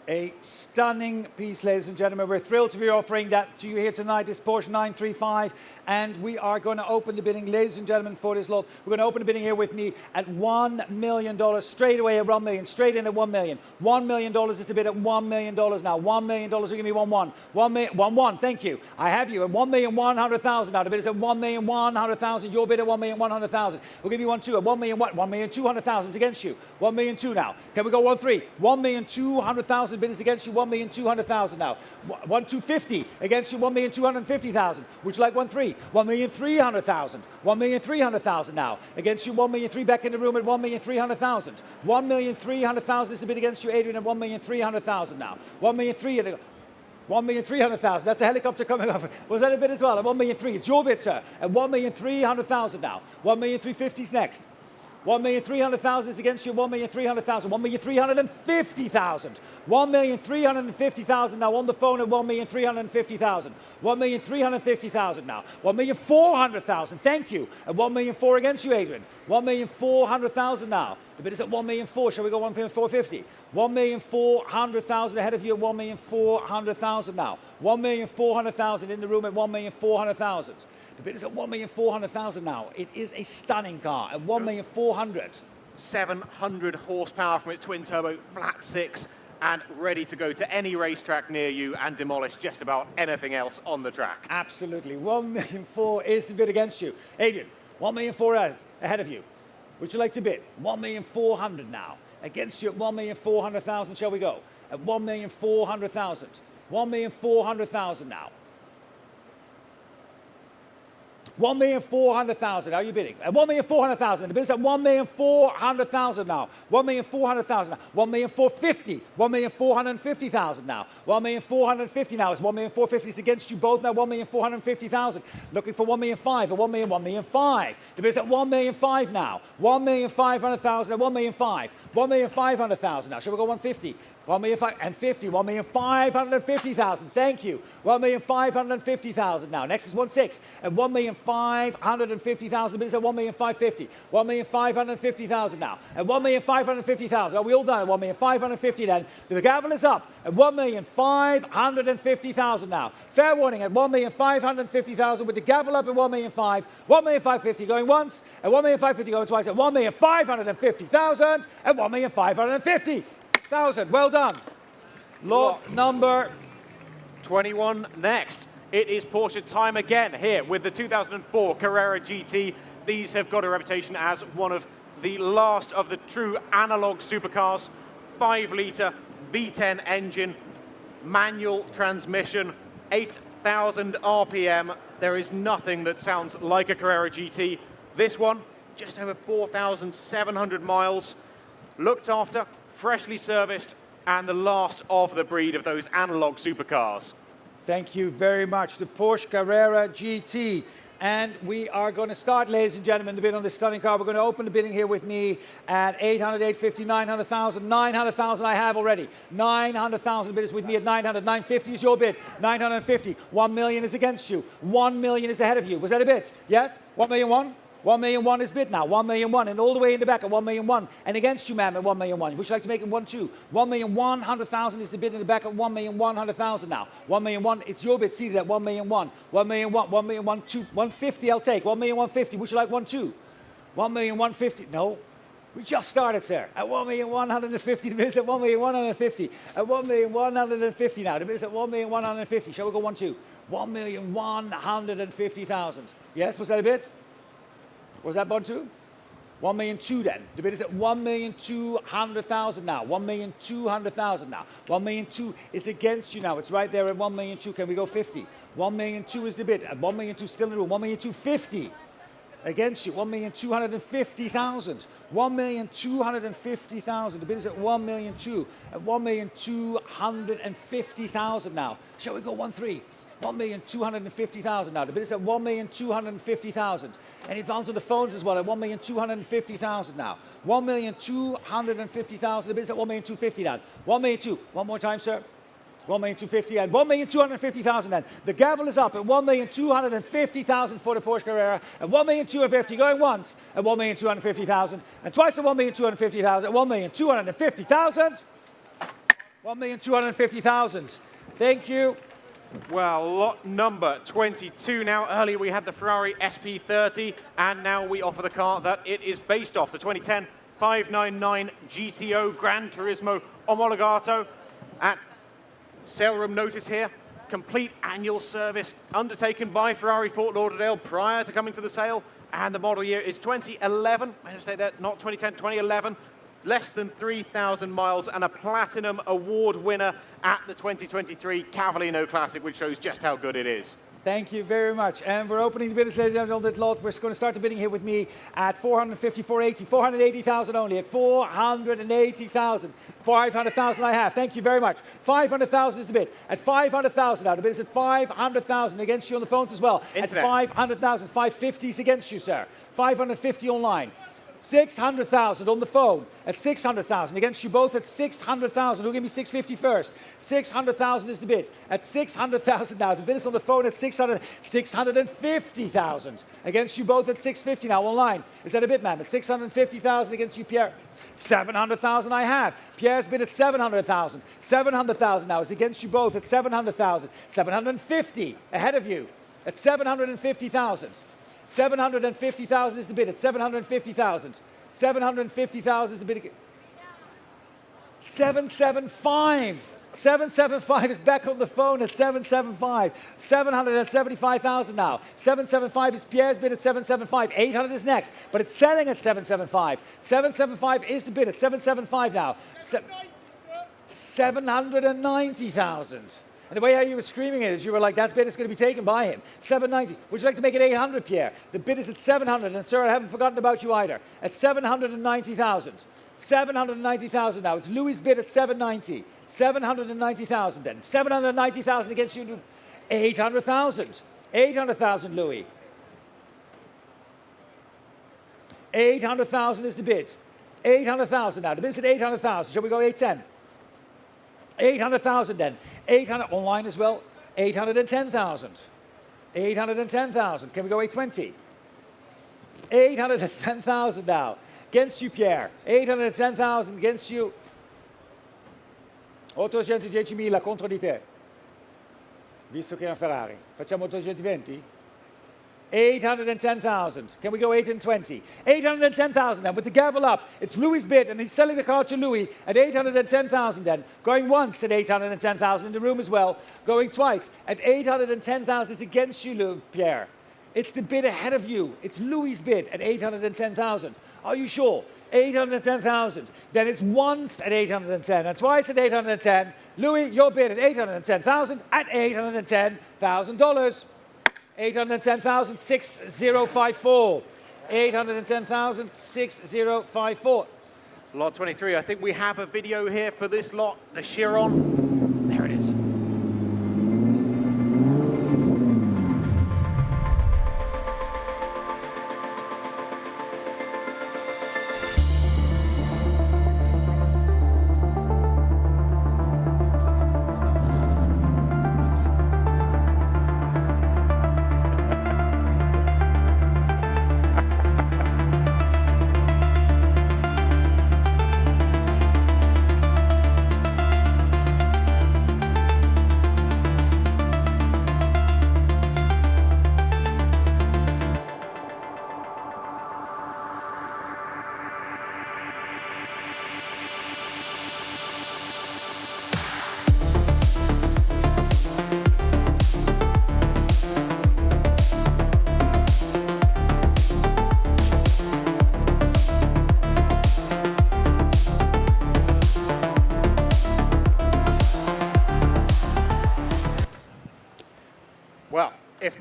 A stunning piece, ladies and gentlemen. We're thrilled to be offering that to you here tonight, this Porsche 935. And we are going to open the bidding, ladies and gentlemen, for this lot. We're going to open the bidding here with me at $1 million, straight away at $1 million, straight in at $1 million. $1 million is the bid at $1 million now. $1 million, will give me 1-1. 1-1, thank you. I have you at $1,100,000 now. The bid is at $1,100,000. Your bid at $1,100,000. We'll give you 1-2 at $1,200,000 is against you. $1,200,000 now. Can we go 1-3? $1,200,000 bid is against you. $1,200,000 now. 1-250 against you. $1,250,000. Would you like 1-3? $1,300,000. $1,300,000 now. Against you, $1,300,000 back in the room at $1,300,000. $1,300,000 is the bid against you, Adrian, at $1,300,000 now. $1,300,000. $1,300,000. That's a helicopter coming over. Was that a bid as well? At $1,300,000. It's your bid, sir. At $1,300,000 now. $1,350,000 is next. $1,300,000 is against you. $1,300,000. $1,350,000. $1,350,000 now on the phone at $1,350,000. $1,350,000 now. $1,400,000. Thank you. At $1,400,000 against you, Adrian. $1,400,000 now. The bid is at $1,400,000. Shall we go $1,450,000? $1,400,000 ahead of you at $1,400,000 now. $1,400,000 in the room at $1,400,000. The bid is at $1,400,000 now. It is a stunning car at $1,400,000. 700 horsepower from its twin turbo flat six, and ready to go to any racetrack near you and demolish just about anything else on the track. Absolutely. $1,400,000 is the bid against you. Adrian, $1,400,000 ahead of you. Would you like to bid? $1,400,000 now. Against you at $1,400,000, shall we go? At $1,400,000. $1,400,000 now. $1,400,000. How are you bidding? At $1,400,000. The bid is at $1,400,000 now. $1,400,000 now. $1,450,000. $1,450,000 now. $1,450,000 now. It's $1,450,000 is against you both now. $1,450,000. Looking for $1,500,000. At $1,500,000. The bid is at $1,500,000 now. $1,500,000 at $1,500,000. $1,500,000 now. Shall we go $150,000? $1,550,000. $1,550,000. Thank you. $1,550,000 now. Next is 1.6 at $1,550,000. Bid is at $1,550,000. $1,550,000 now. At $1,550,000. Are we all done? At $1,550,000 then. The gavel is up at $1,550,000 now. Fair warning at $1,550,000 with the gavel up at $1,500,000. $1,550,000 going once. At $1,550,000 going twice. At $1,550,000. At $1,550,000. Well done. Lot number 21 next. It is Porsche time again here with the 2004 Carrera GT. These have got a reputation as one of the last of the true analog supercars. 5-litre V10 engine, manual transmission, 8,000 RPM. There is nothing that sounds like a Carrera GT. This one, just over 4,700 miles, looked after, freshly serviced, and the last of the breed of those analog supercars. Thank you very much. The Porsche Carrera GT. And we are going to start, ladies and gentlemen, the bid on this stunning car. We're going to open the bidding here with me at 800, 850, 900,000. 900,000 I have already. 900,000 bid is with me at 900. 950 is your bid. 950. 1 million is against you. 1 million is ahead of you. Was that a bid? Yes? 1,000,001? 1,000,001 is bid now. 1,000,001 and all the way in the back at 1,000,001. And against you, ma'am, at 1,000,001. Would you like to make it 1,2? 1,100,000 is the bid in the back at 1,100,000 now. 1,000,001, it's your bid seated at 1,000,001. 1,000,001, 1,000,001, 150 I'll take. 1,150,000. Would you like 1,2? 1,150,000. No. We just started, sir. At 1,150,000, the bid is at 1,150,000. At 1,150,000 now. The bid is at 1,150,000. Shall we go 1,2? 1,150,000. Yes, was that a bid? Was that 1,2? 1,200,000 then. The bid is at 1,200,000 now. 1,200,000 now. 1,200,000 is against you now. It's right there at 1,200,000. Can we go 50? 1,200,000 is the bid. At 1,200,000 still in the room. 1,250,000 against you. 1,250,000. 1,250,000. The bid is at 1,200,000. At 1,250,000 now. Shall we go 1,300,000? 1,250,000 now. The bid is at 1,250,000. And advance on the phones as well at 1,250,000 now. 1,250,000. The bid is at 1,250,000 now. 1,200,000. One more time, sir. 1,250,000 and 1,250,000 then. The gavel is up at 1,250,000 for the Porsche Carrera. At 1,250,000 going once at 1,250,000 and twice at 1,250,000 at 1,250,000. 1,250,000. Thank you. Well, lot number 22 now. Earlier we had the Ferrari SP30, and now we offer the car that it is based off, the 2010 599 GTO Gran Turismo Omologato. At sale room notice here, complete annual service undertaken by Ferrari Fort Lauderdale prior to coming to the sale, and the model year is 2011. I just say that, not 2010, 2011. Less than 3,000 miles and a Platinum Award winner at the 2023 Cavallino Classic, which shows just how good it is. Thank you very much. And we're opening the bidders, ladies and gentlemen, on that lot. We're going to start the bidding here with me at 450, 480, 480,000 only, at 480,000. 500,000 I have. Thank you very much. 500,000 is the bid. At 500,000 now. The bid is at 500,000 against you on the phones as well. Internet. At 500,000. 550 is against you, sir. 550 online. 600,000 on the phone at 600,000 against you both at 600,000. Who'll give me 650 first? 600,000 is the bid at 600,000 now. The bid is on the phone at 650,000 against you both at 650 now online. Is that a bid, ma'am? At 650,000 against you, Pierre. 700,000 I have. Pierre's bid at 700,000. 700,000 now is against you both at 700,000. 750 ahead of you at 750,000. 750,000 is the bid at 750,000. 750,000 is the bid. 775. 775 is back on the phone at 775. 775,000 now. 775 is Pierre's bid at 775. 800 is next, but it's selling at 775. 775 is the bid at 775 now. 790,000. And the way how you were screaming it is you were like, that bid is going to be taken by him. 790. Would you like to make it 800, Pierre? The bid is at 700. And sir, I haven't forgotten about you either. At 790,000. 790,000 now. It's Louis' bid at 790. 790,000 then. 790,000 against you. 800,000. 800,000, Louis. 800,000 is the bid. 800,000 now. The bid's at 800,000. Shall we go 810? 800,000 then. 800 online as well. 810,000. 810,000. Can we go 820? 810,000 now. Against you, Pierre. 810,000 against you. 810.000 contro di te. Visto che è un Ferrari. Facciamo 820? 810,000. Can we go 820? 810,000 then with the gavel up. It's Louis' bid and he's selling the car to Louis at 810,000 then. Going once at 810,000 in the room as well. Going twice at 810,000 is against you, Pierre. It's the bid ahead of you. It's Louis' bid at 810,000. Are you sure? 810,000. Then it's once at 810 and twice at 810. Louis, your bid at 810,000 at $810,000. 810,000, 6054. 810,000, 6054. Lot 23, I think we have a video here for this lot, the Chiron. There it is.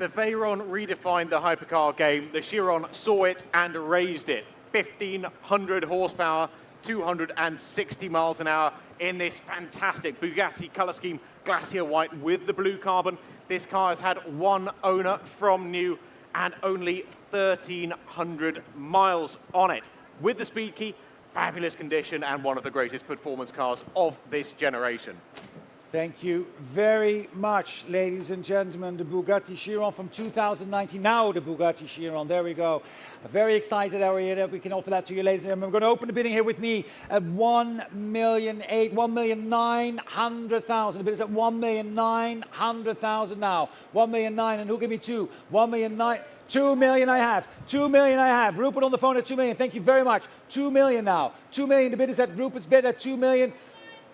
the Veyron redefined the hypercar game, the Chiron saw it and raised it. 1,500 horsepower, 260 miles an hour in this fantastic Bugatti color scheme, Glacier White with the blue carbon. This car has had one owner from new and only 1,300 miles on it. With the speed key, fabulous condition, and one of the greatest performance cars of this generation. Thank you very much, ladies and gentlemen. The Bugatti Chiron from 2019. Now the Bugatti Chiron. There we go. Very excited area that we can offer that to you, ladies and gentlemen. We're going to open the bidding here with me at 1,900,000. The bid is at 1,900,000 now. 1,900,000, and who'll give me 2? 1,900,000. 2 million I have. 2 million I have. Rupert on the phone at 2 million. Thank you very much. 2 million now. 2 million. The bid is at Rupert's bid at 2 million.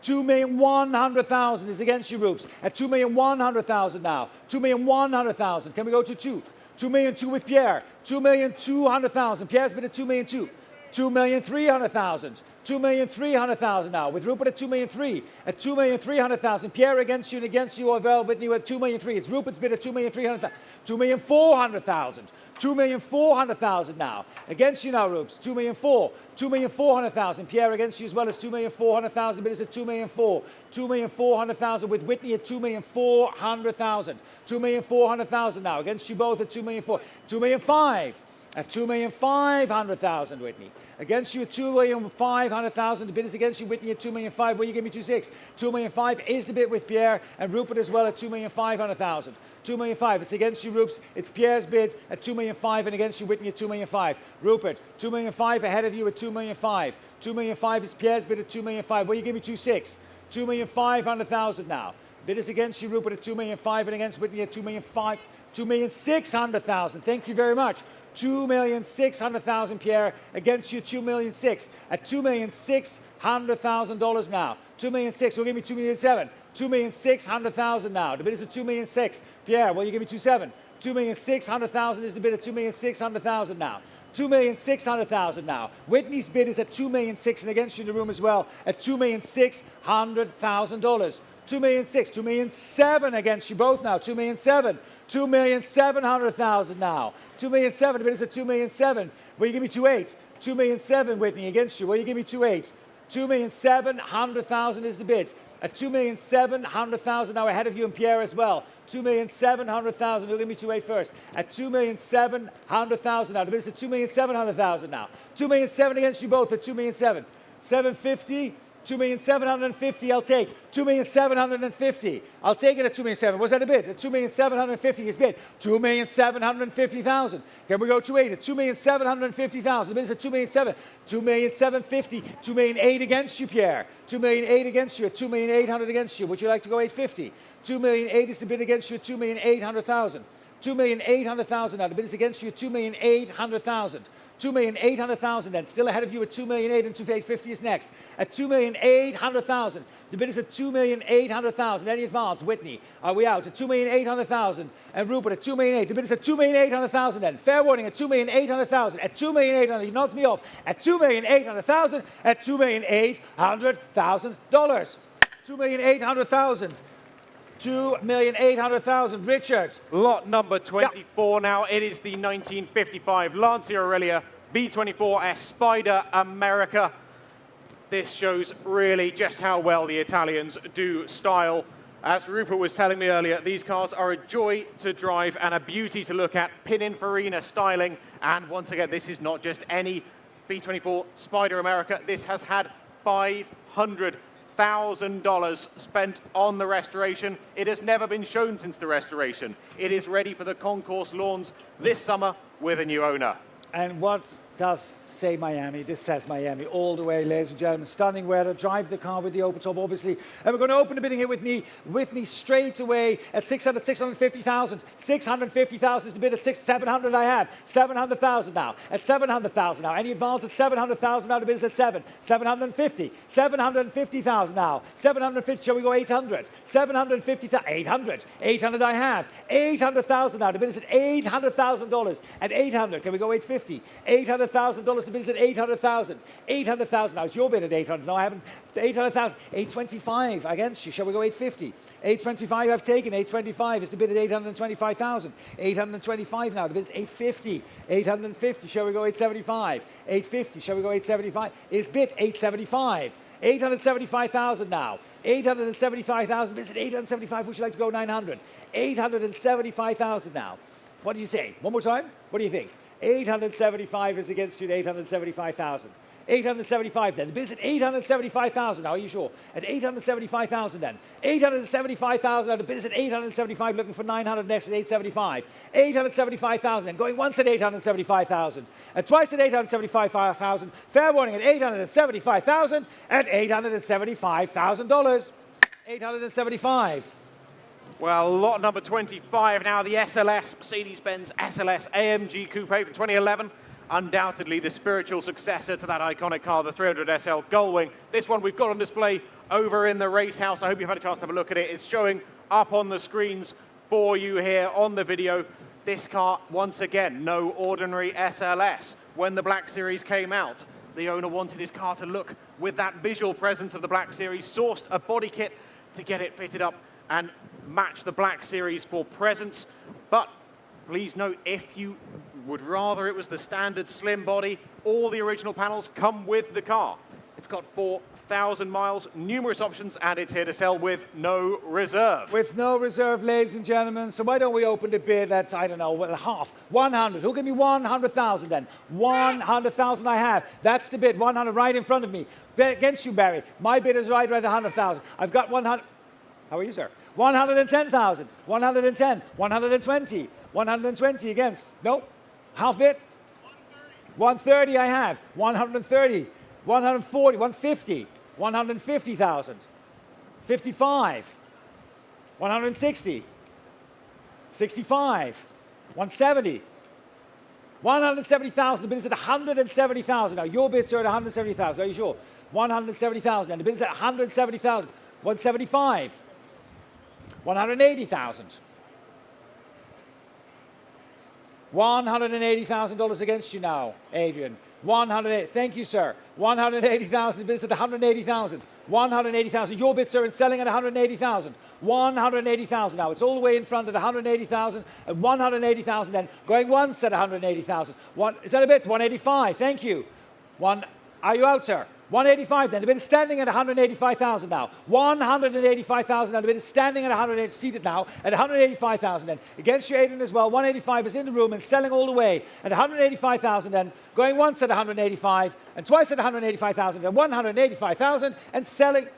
2,100,000 is against you, Roops. At 2,100,000 now. 2,100,000. Can we go to 2? 2,200,000 with Pierre. 2,200,000. Pierre's bid at 2,200,000. 2,300,000. 2,300,000 now. With Rupert at 2,300,000. At 2,300,000. Pierre against you and against you as well. With you at 2,300,000. It's Rupert's bid at 2,300,000. 2,400,000. 2,400,000 now. Against you now, Rupes. 2,400,000. 2,400,000. Pierre against you as well as 2,400,000. Bid is at 2,400,000. 2,400,000 with Whitney at 2,400,000. 2,400,000 now. Against you both at 2,400,000. 2,500,000. At 2,500,000, Whitney. Against you at 2,500,000. The bid is against you, Whitney, at 2,500,000. Will you give me 2,600,000? 2,500,000 is the bid with Pierre and Rupert as well at 2,500,000. 2,500,000. It's against you, Rupes. It's Pierre's bid at 2,500,000 and against you, Whitney, at 2,500,000. Rupert, 2,500,000 ahead of you at 2,500,000. 2,500,000 is Pierre's bid at 2,500,000. Will you give me 2,600,000? 2,500,000 now. Bid is against you, Rupert, at 2,500,000 and against Whitney at 2,500,000. 2,600,000. Thank you very much. 2,600,000, Pierre, against you, 2,600,000. At $2,600,000 now. 2,600,000, will give me 2,700,000. 2,600,000 now. The bid is at 2,600,000. Pierre, will you give me 2,700,000? 2,600,000 is the bid at 2,600,000 now. 2,600,000 now. Whitney's bid is at 2,600,000 and against you in the room as well at $2,600,000. 2,600,000, 2,700,000 against you both now. 2,700,000. 2,700,000 now. 2,700,000, the bid is at 2,700,000. Will you give me 2,800,000? 2,700,000, Whitney, against you. Will you give me 2,800,000? 2,700,000 is the bid. At 2,700,000 now ahead of you and Pierre as well. 2,700,000, you'll give me 2,800,000 first. At 2,700,000 now. The bid is at 2,700,000 now. 2,700,000 against you both at 2,700,000. 750,000. 2,750,000 I'll take. 2,750,000. I'll take it at 2,700,000. Was that a bid? At 2,750,000 is bid. 2,750,000. Can we go to 8? At 2,750,000. The bid is at 2,700,000. 2,750,000. 2,800,000 against you, Pierre. 2,800,000 against you. At 2,800,000 against you. Would you like to go 850,000? 2,800,000 is the bid against you at 2,800,000. 2,800,000 now. The bid is against you at 2,800,000. 2,800,000 then. Still ahead of you at 2,800,000 and 2,850 is next. At 2,800,000. The bid is at 2,800,000. Any advance? Whitney. Are we out? At 2,800,000. And Rupert at 2,800,000. The bid is at 2,800,000 then. Fair warning at 2,800,000. At 2,800,000. He nods me off. At 2,800,000. At $2,800,000. 2,800,000. 2,800,000. Richard. Lot number 24 now. It is the 1955 Lancia Aurelia B24S Spider America. This shows really just how well the Italians do style. As Rupert was telling me earlier, these cars are a joy to drive and a beauty to look at. Pininfarina styling. And once again, this is not just any B24 Spider America. This has had $500,000 spent on the restoration. It has never been shown since the restoration. It is ready for the concourse lawns this summer with a new owner. And what does say Miami? This says Miami all the way, ladies and gentlemen. Stunning weather. Drive the car with the open top, obviously. And we're going to open the bidding here with me straight away at 650,000. 650,000 is the bid at 700 I have. 700,000 now. At 700,000 now. Any advance at 700,000 now? The bid is at 750. 750,000 now. 750. Shall we go 800? 750,000. 800. 800 I have. 800,000 now. The bid is at $800,000. At 800. Can we go 850? 800,000 $800,000. The bid is at $800,000. $800,000. Now it's your bid at 800. No, I haven't. 800,000. 825 against you. Shall we go 850? 825 I've taken. 825 is the bid at 825,000. 825 now. The bid is 850. 850. Shall we go 875? 850. Shall we go 875? Is bid 875. 875,000 now. 875,000. Bid at 875. Would you like to go 900? 875,000 now. What do you say? One more time? What do you think? 875 is against you at 875,000. 875 then. The bid is at 875,000 now. Are you sure? At 875,000 then. 875,000 now. The bid is at 875. Looking for 900 next at 875. 875,000 then. Going once at 875,000. And twice at 875,000. Fair warning at 875,000 at $875,000. 875. Well, lot number 25 now, the SLS, Mercedes-Benz SLS AMG Coupe from 2011. Undoubtedly the spiritual successor to that iconic car, the 300SL Gullwing. This one we've got on display over in the race house. I hope you've had a chance to have a look at it. It's showing up on the screens for you here on the video. This car, once again, no ordinary SLS. When the Black Series came out, the owner wanted his car to look with that visual presence of the Black Series, sourced a body kit to get it fitted up and match the Black Series for presence. But please note, if you would rather it was the standard slim body, all the original panels come with the car. It's got 4,000 miles, numerous options, and it's here to sell with no reserve. With no reserve, ladies and gentlemen. So why don't we open the bid at, I don't know, well, half, 100. Who'll give me 100,000 then? 100,000 I have. That's the bid, 100 right in front of me. Against you, Barry. My bid is right at 100,000. I've got 100. How are you, sir? 110,000. 110. 120. 120 against. No. Half bid. 130 I have. 130. 140. 150. 150,000. 55. 160. 65. 170. 170,000. The bid is at 170,000. Now your bids are at 170,000. Are you sure? 170,000. And the bid is at 170,000. 175. 180,000. $180,000 against you now, Adrian. 180. Thank you, sir. 180,000. The bid is at 180,000. 180,000. Your bid, sir, and selling at 180,000. 180,000 now. It's all the way in front at 180,000 and 180,000. Then going once at 180,000. Is that a bit? 185. Thank you. Are you out, sir? 185 then. The bid is standing at 185,000 now. 185,000 now. The bid is standing at 180, seated now at 185,000 then. Against you, Adrian, as well. 185 is in the room and selling all the way at 185,000 then. Going once at 185 and twice at 185,000 and 185,000 and selling.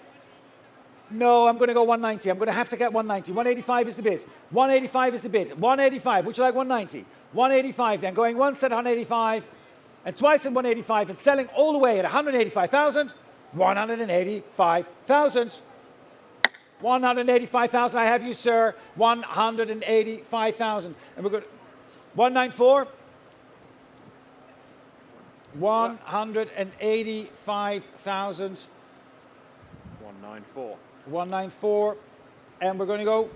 No, I'm going to go 190. I'm going to have to get 190. 185 is the bid. 185 is the bid. 185. Would you like 190? 185 then. Going once at 185. And twice at 185 and selling all the way at 185,000, 185,000. 185,000, I have you, sir. 185,000. And we're good. 194. 185,000. 194. 194. And we're going to go.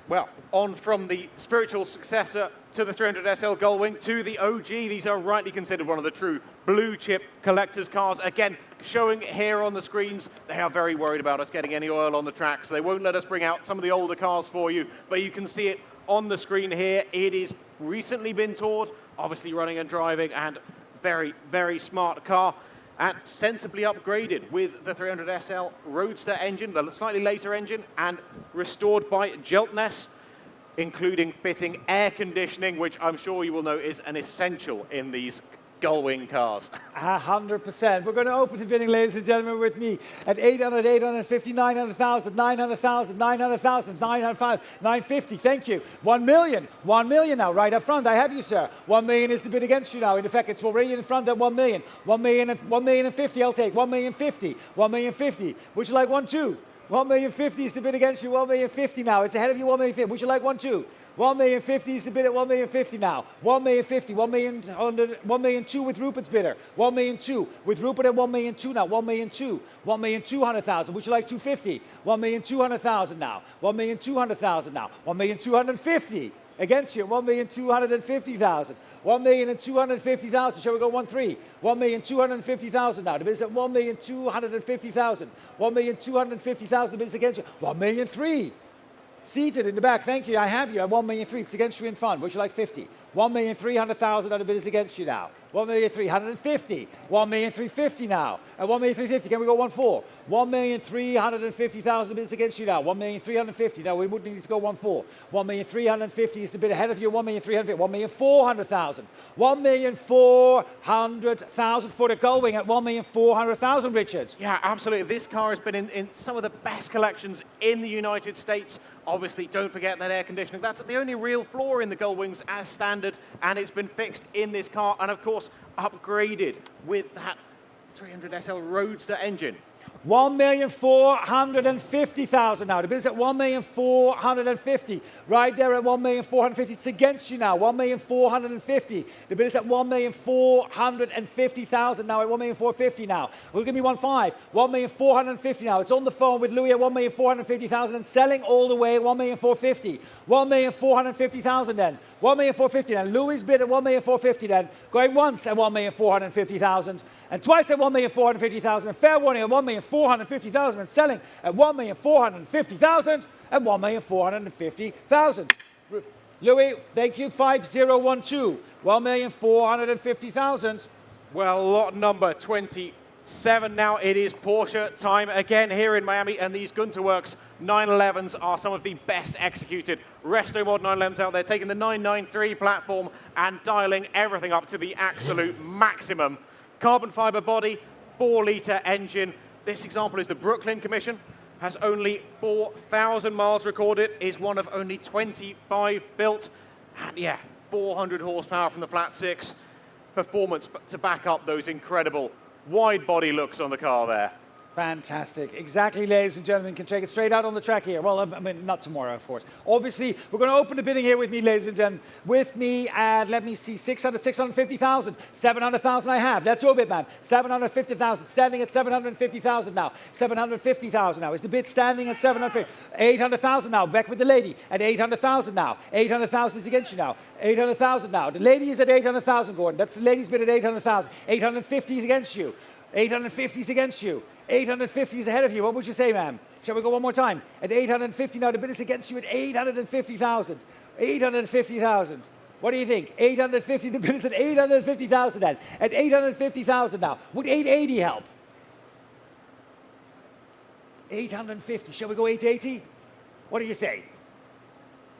Well, on from the spiritual successor to the 300SL Gullwing to the OG. These are rightly considered one of the true blue chip collector's cars. Again, showing here on the screens, they are very worried about us getting any oil on the track, so they won't let us bring out some of the older cars for you, but you can see it on the screen here. It is recently been toured, obviously running and driving, and very, very smart car. And sensibly upgraded with the 300SL Roadster engine, the slightly later engine, and restored by Jeltness, including fitting air conditioning, which I'm sure you will know is an essential in these Gullwing cars. 100%. We're going to open the bidding, ladies and gentlemen, with me at 800, 850, 900,000, 900,000, 900,000, 900,000, 950. Thank you. 1 million. 1 million now, right up front. I have you, sir. 1 million is the bid against you now. In effect, it's already in front at 1 million. 1 million and 1 million and 50. I'll take 1 million 50. 1 million 50. Would you like 1 2? 1 million 50 is the bid against you. 1 million 50 now. It's ahead of you. 1 million 50. Would you like 1 2? 1 million 50 is the bid at 1 million 50 now. 1 million 50, 1 million 100, 1 million 2 with Rupert's bidder. 1 million 2 with Rupert at 1 million 2 now. 1 million 2, 1 million 200,000. Would you like 250? 1 million 200,000 now. 1 million 200,000 now. 1 million 250. Against you, 1,250,000. 1,250,000. Shall we go 1-3? 1,250,000 now. The bid is at 1,250,000. 1,250,000. The bid is against you. 1,003,000. Seated in the back, thank you, I have you at 1,003,000. It's against you in fun. Would you like 50? 1,300,000 and the bid is against you now. 1,350,000. 1,350,000 now. At 1,350,000, can we go 1-4? 1,350,000, the bid is against you now. 1,350,000. Now we wouldn't need to go 1-4. 1,350,000 is the bid ahead of you. 1,350,000. 1,400,000. 1,400,000 for the Gullwing at 1,400,000, Richard. Yeah, absolutely. This car has been in some of the best collections in the United States. Obviously, don't forget that air conditioning. That's the only real flaw in the Gullwings as standard, and it's been fixed in this car, and of course, upgraded with that 300 SL Roadster engine. 1,450,000 now. The bid is at 1,450,000. Right there at 1,450,000. It's against you now. 1,450,000. The bid is at 1,450,000 now. At 1,450,000 now. We'll give me 1.5. 1,450,000 now. It's on the phone with Louis at 1,450,000 and selling all the way at 1,450,000. 1,450,000 then. 1,450,000 then. Louis bid at 1,450,000 then. Going once at 1,450,000. And twice at 1,450,000, and fair warning at 1,450,000, and selling at 1,450,000 and 1,450,000. Louis, thank you, 5012, 1,450,000. Well, lot number 27 now. It is Porsche time again here in Miami, and these Gunter Works 911s are some of the best executed resto mod 911s out there, taking the 993 platform and dialing everything up to the absolute maximum. Carbon fiber body, 4-litre engine. This example is the Brooklyn Commission. Has only 4,000 miles recorded, is one of only 25 built. And yeah, 400 horsepower from the flat six. Performance to back up those incredible wide body looks on the car there. Fantastic. Exactly, ladies and gentlemen. Can check it straight out on the track here. Well, I mean, not tomorrow, of course. Obviously, we're going to open the bidding here with me, ladies and gentlemen. With me at, let me see, 650,000. 700,000 I have. That's your bid, man. 750,000. Standing at 750,000 now. 750,000 now. Is the bid standing at 750? 800,000 now. Back with the lady at 800,000 now. 800,000 is against you now. 800,000 now. The lady is at 800,000, Gordon. That's the lady's bid at 800,000. 850 is against you. 850 is against you. 850 is ahead of you. What would you say, ma'am? Shall we go one more time? At 850 now, the bid is against you at 850,000. 850,000. What do you think? 850, the bid is at 850,000 then. At 850,000 now. Would 880 help? 850. Shall we go 880? What do you say?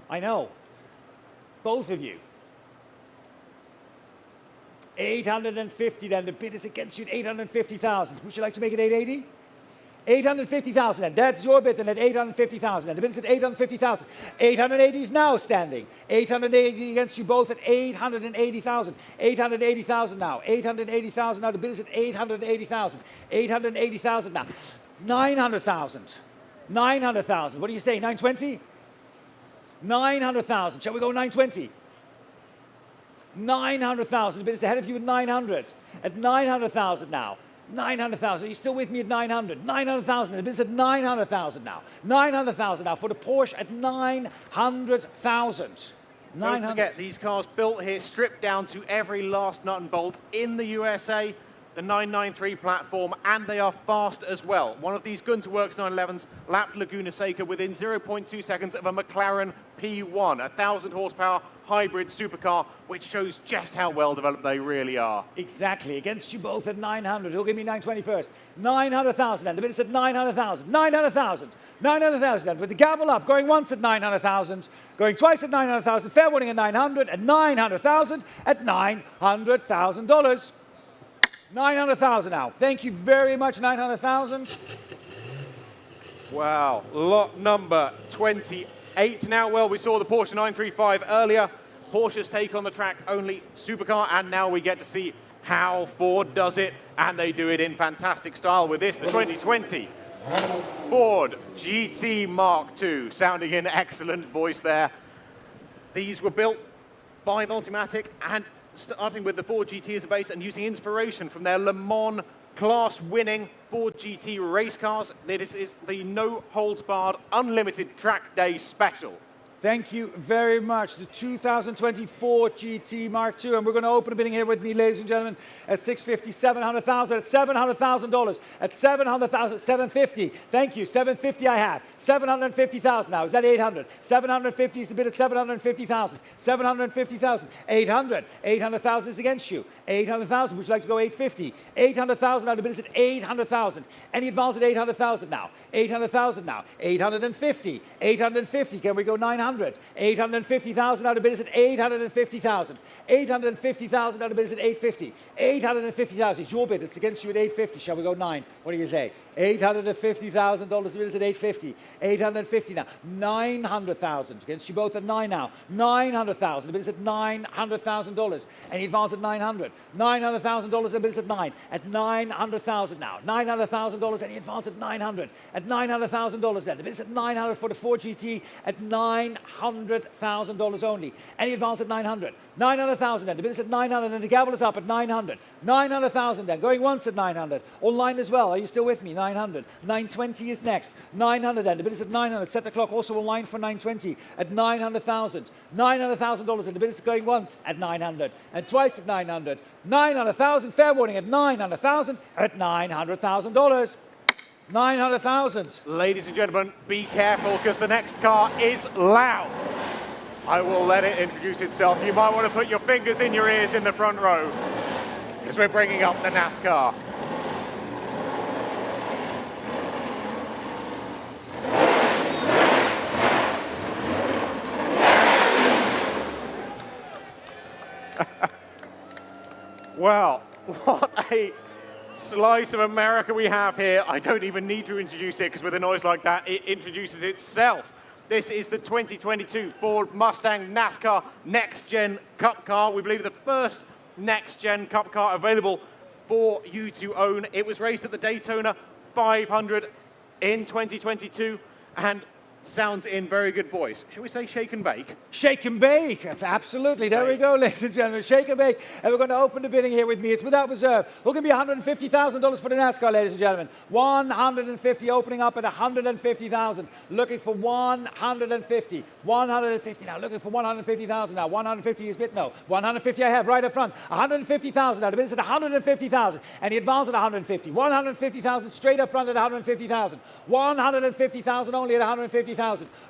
I know. Both of you. 850 then, the bid is against you at 850,000. Would you like to make it 880? 850,000 then, that's your bid then at 850,000 then. The bid is at 850,000. 880 is now standing. 880 against you both at 880,000. 880,000 now. 880,000 now, the bid is at 880,000. 880,000 now. 900,000. 900,000, what do you say, 920? 900,000, shall we go 920? 900,000. The bid is ahead of you at 900. At 900,000 now. 900,000. Are you still with me at 900? 900,000. The bid is at 900,000 now. 900,000 now for the Porsche at 900,000. Don't forget, these cars built here, stripped down to every last nut and bolt in the USA. The 993 platform, and they are fast as well. One of these Gunter Works 911s lapped Laguna Seca within 0.2 seconds of a McLaren P1, 1,000 horsepower hybrid supercar, which shows just how well developed they really are. Exactly, against you both at 900. Who'll give me 920 first? 900,000 then, the bid is at 900,000. 900,000. 900,000 then, with the gavel up, going once at 900,000, going twice at 900,000, fair warning at 900, at 900,000, at $900,000. 900,000 now. Thank you very much, 900,000. Wow, lot number 28 now. Well, we saw the Porsche 935 earlier. Porsche's take on the track, only supercar, and now we get to see how Ford does it, and they do it in fantastic style with this, the 2020 Ford GT Mark II, sounding in excellent voice there. These were built by Multimatic, and starting with the Ford GT as a base and using inspiration from their Le Mans class-winning Ford GT race cars. This is the no-holds-barred, unlimited track day special. Thank you very much. The 2024 GT Mark II, and we're going to open a bidding here with me, ladies and gentlemen, at 650, 700,000, at $700,000, at 700,000, 750. Thank you, 750 I have. 750,000 now. Is that 800? 750 is the bid at 750,000. 750,000. 800. 800,000 is against you. 800,000. Would you like to go 850? 800,000 now. The bid is at 800,000. Any advance at 800,000 now? 800,000 now. 850. 850. Can we go 900? 850,000 now. The bid is at 850,000. 850,000 now. The bid is at 850. 850,000. It's your bid. It's against you at 850. Shall we go 9? What do you say? $850,000. The bid is at 850. 850 now. 900,000. Against you both at 9 now. 900,000. The bid is at $900,000. Any advance at 900? $900,000. The bid is at 9. At 900,000 now. $900,000. Any advance at 900? At $900,000 then. The bid is at 900 for the 4 GT at $900,000 only. Any advance at 900? 900,000 then. The bid is at 900 and the gavel is up at 900. 900,000 then. Going once at 900. Online as well. Are you still with me? 900. 920 is next. 900 then. The bid is at 900. Set the clock also online for 920 at 900,000. $900,000 and the bid is going once at 900 and twice at 900. 900,000. Fair warning at 900,000 at $900,000. 900,000. Ladies and gentlemen, be careful because the next car is loud. I will let it introduce itself. You might want to put your fingers in your ears in the front row because we're bringing up the NASCAR. Well, what a slice of America we have here. I don't even need to introduce it because with a noise like that, it introduces itself. This is the 2022 Ford Mustang NASCAR Next Gen Cup car. We believe the first Next Gen Cup car available for you to own. It was raced at the Daytona 500 in 2022 and sounds in very good voice. Shall we say shake and bake? Shake and bake, absolutely. There we go, ladies and gentlemen. Shake and bake. And we're going to open the bidding here with me. It's without reserve. We're going to be $150,000 for the NASCAR, ladies and gentlemen. 150 opening up at 150,000. Looking for 150. 150 now. Looking for 150,000 now. 150 is bid no. 150 I have right up front. 150,000 now. The bid is at 150,000. And the advance at 150. 150,000 straight up front at 150,000. 150,000 only at 150,000.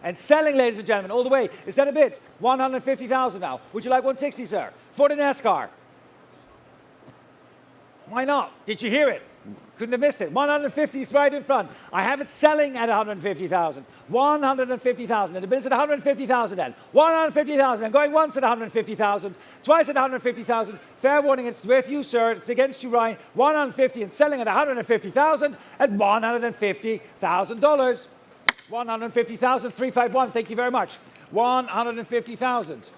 And selling, ladies and gentlemen, all the way. Is that a bid? 150,000 now. Would you like 160, sir? For the NASCAR. Why not? Did you hear it? Couldn't have missed it. 150 is right in front. I have it selling at 150,000. 150,000. And the bid is at 150,000 then. 150,000. And going once at 150,000. Twice at 150,000. Fair warning, it's with you, sir. It's against you, Ryan. 150 and selling at 150,000 at $150,000. 150,000, 351. Thank you very much. 150,000.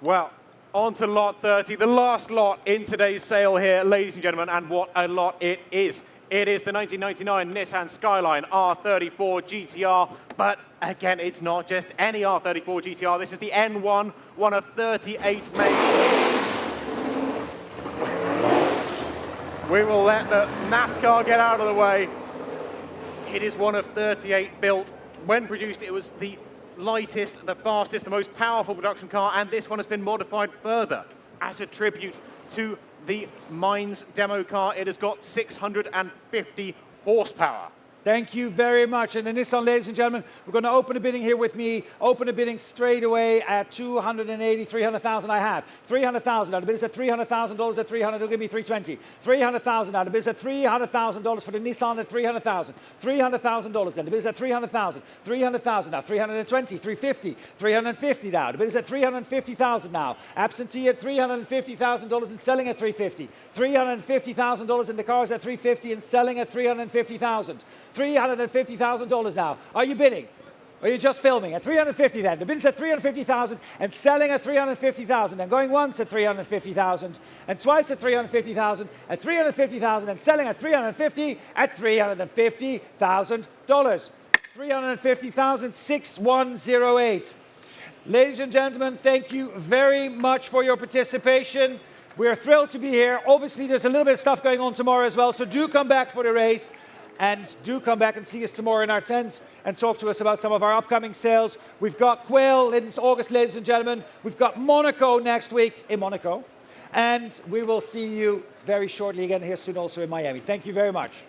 Well, on to lot 30, the last lot in today's sale here, ladies and gentlemen, and what a lot it is. It is the 1999 Nissan Skyline R34 GTR, but again, it's not just any R34 GTR. This is the N1, one of 38 made. We will let the NASCAR get out of the way. It is one of 38 built. When produced, it was the lightest, the fastest, the most powerful production car, and this one has been modified further as a tribute to the Mines demo car. It has got 650 horsepower. Thank you very much. And the Nissan, ladies and gentlemen, we're going to open a bidding here with me. Open a bidding straight away at 280, 300,000 I have. 300,000 now. The bid is at $300,000 at 300. It'll give me 320. 300,000 now. The bid is at $300,000 for the Nissan at 300,000. $300,000 then. The bid is at 300,000. 300,000 now. 320, 350, 350 now. The bid is at 350,000 now. Absentee at $350,000 and selling at 350. $350,000 and the car is at 350 and selling at 350,000. $350,000 now. Are you bidding? Or are you just filming? At 350 then. The bid is at 350,000 and selling at 350,000 and going once at 350,000 and twice at 350,000 at 350,000 and selling at 350 at $350,000. 350,000, 6108. Ladies and gentlemen, thank you very much for your participation. We're thrilled to be here. Obviously, there's a little bit of stuff going on tomorrow as well, so do come back for the race. And do come back and see us tomorrow in our tent and talk to us about some of our upcoming sales. We've got Quill in August, ladies and gentlemen. We've got Monaco next week in Monaco. And we will see you very shortly again here soon also in Miami. Thank you very much.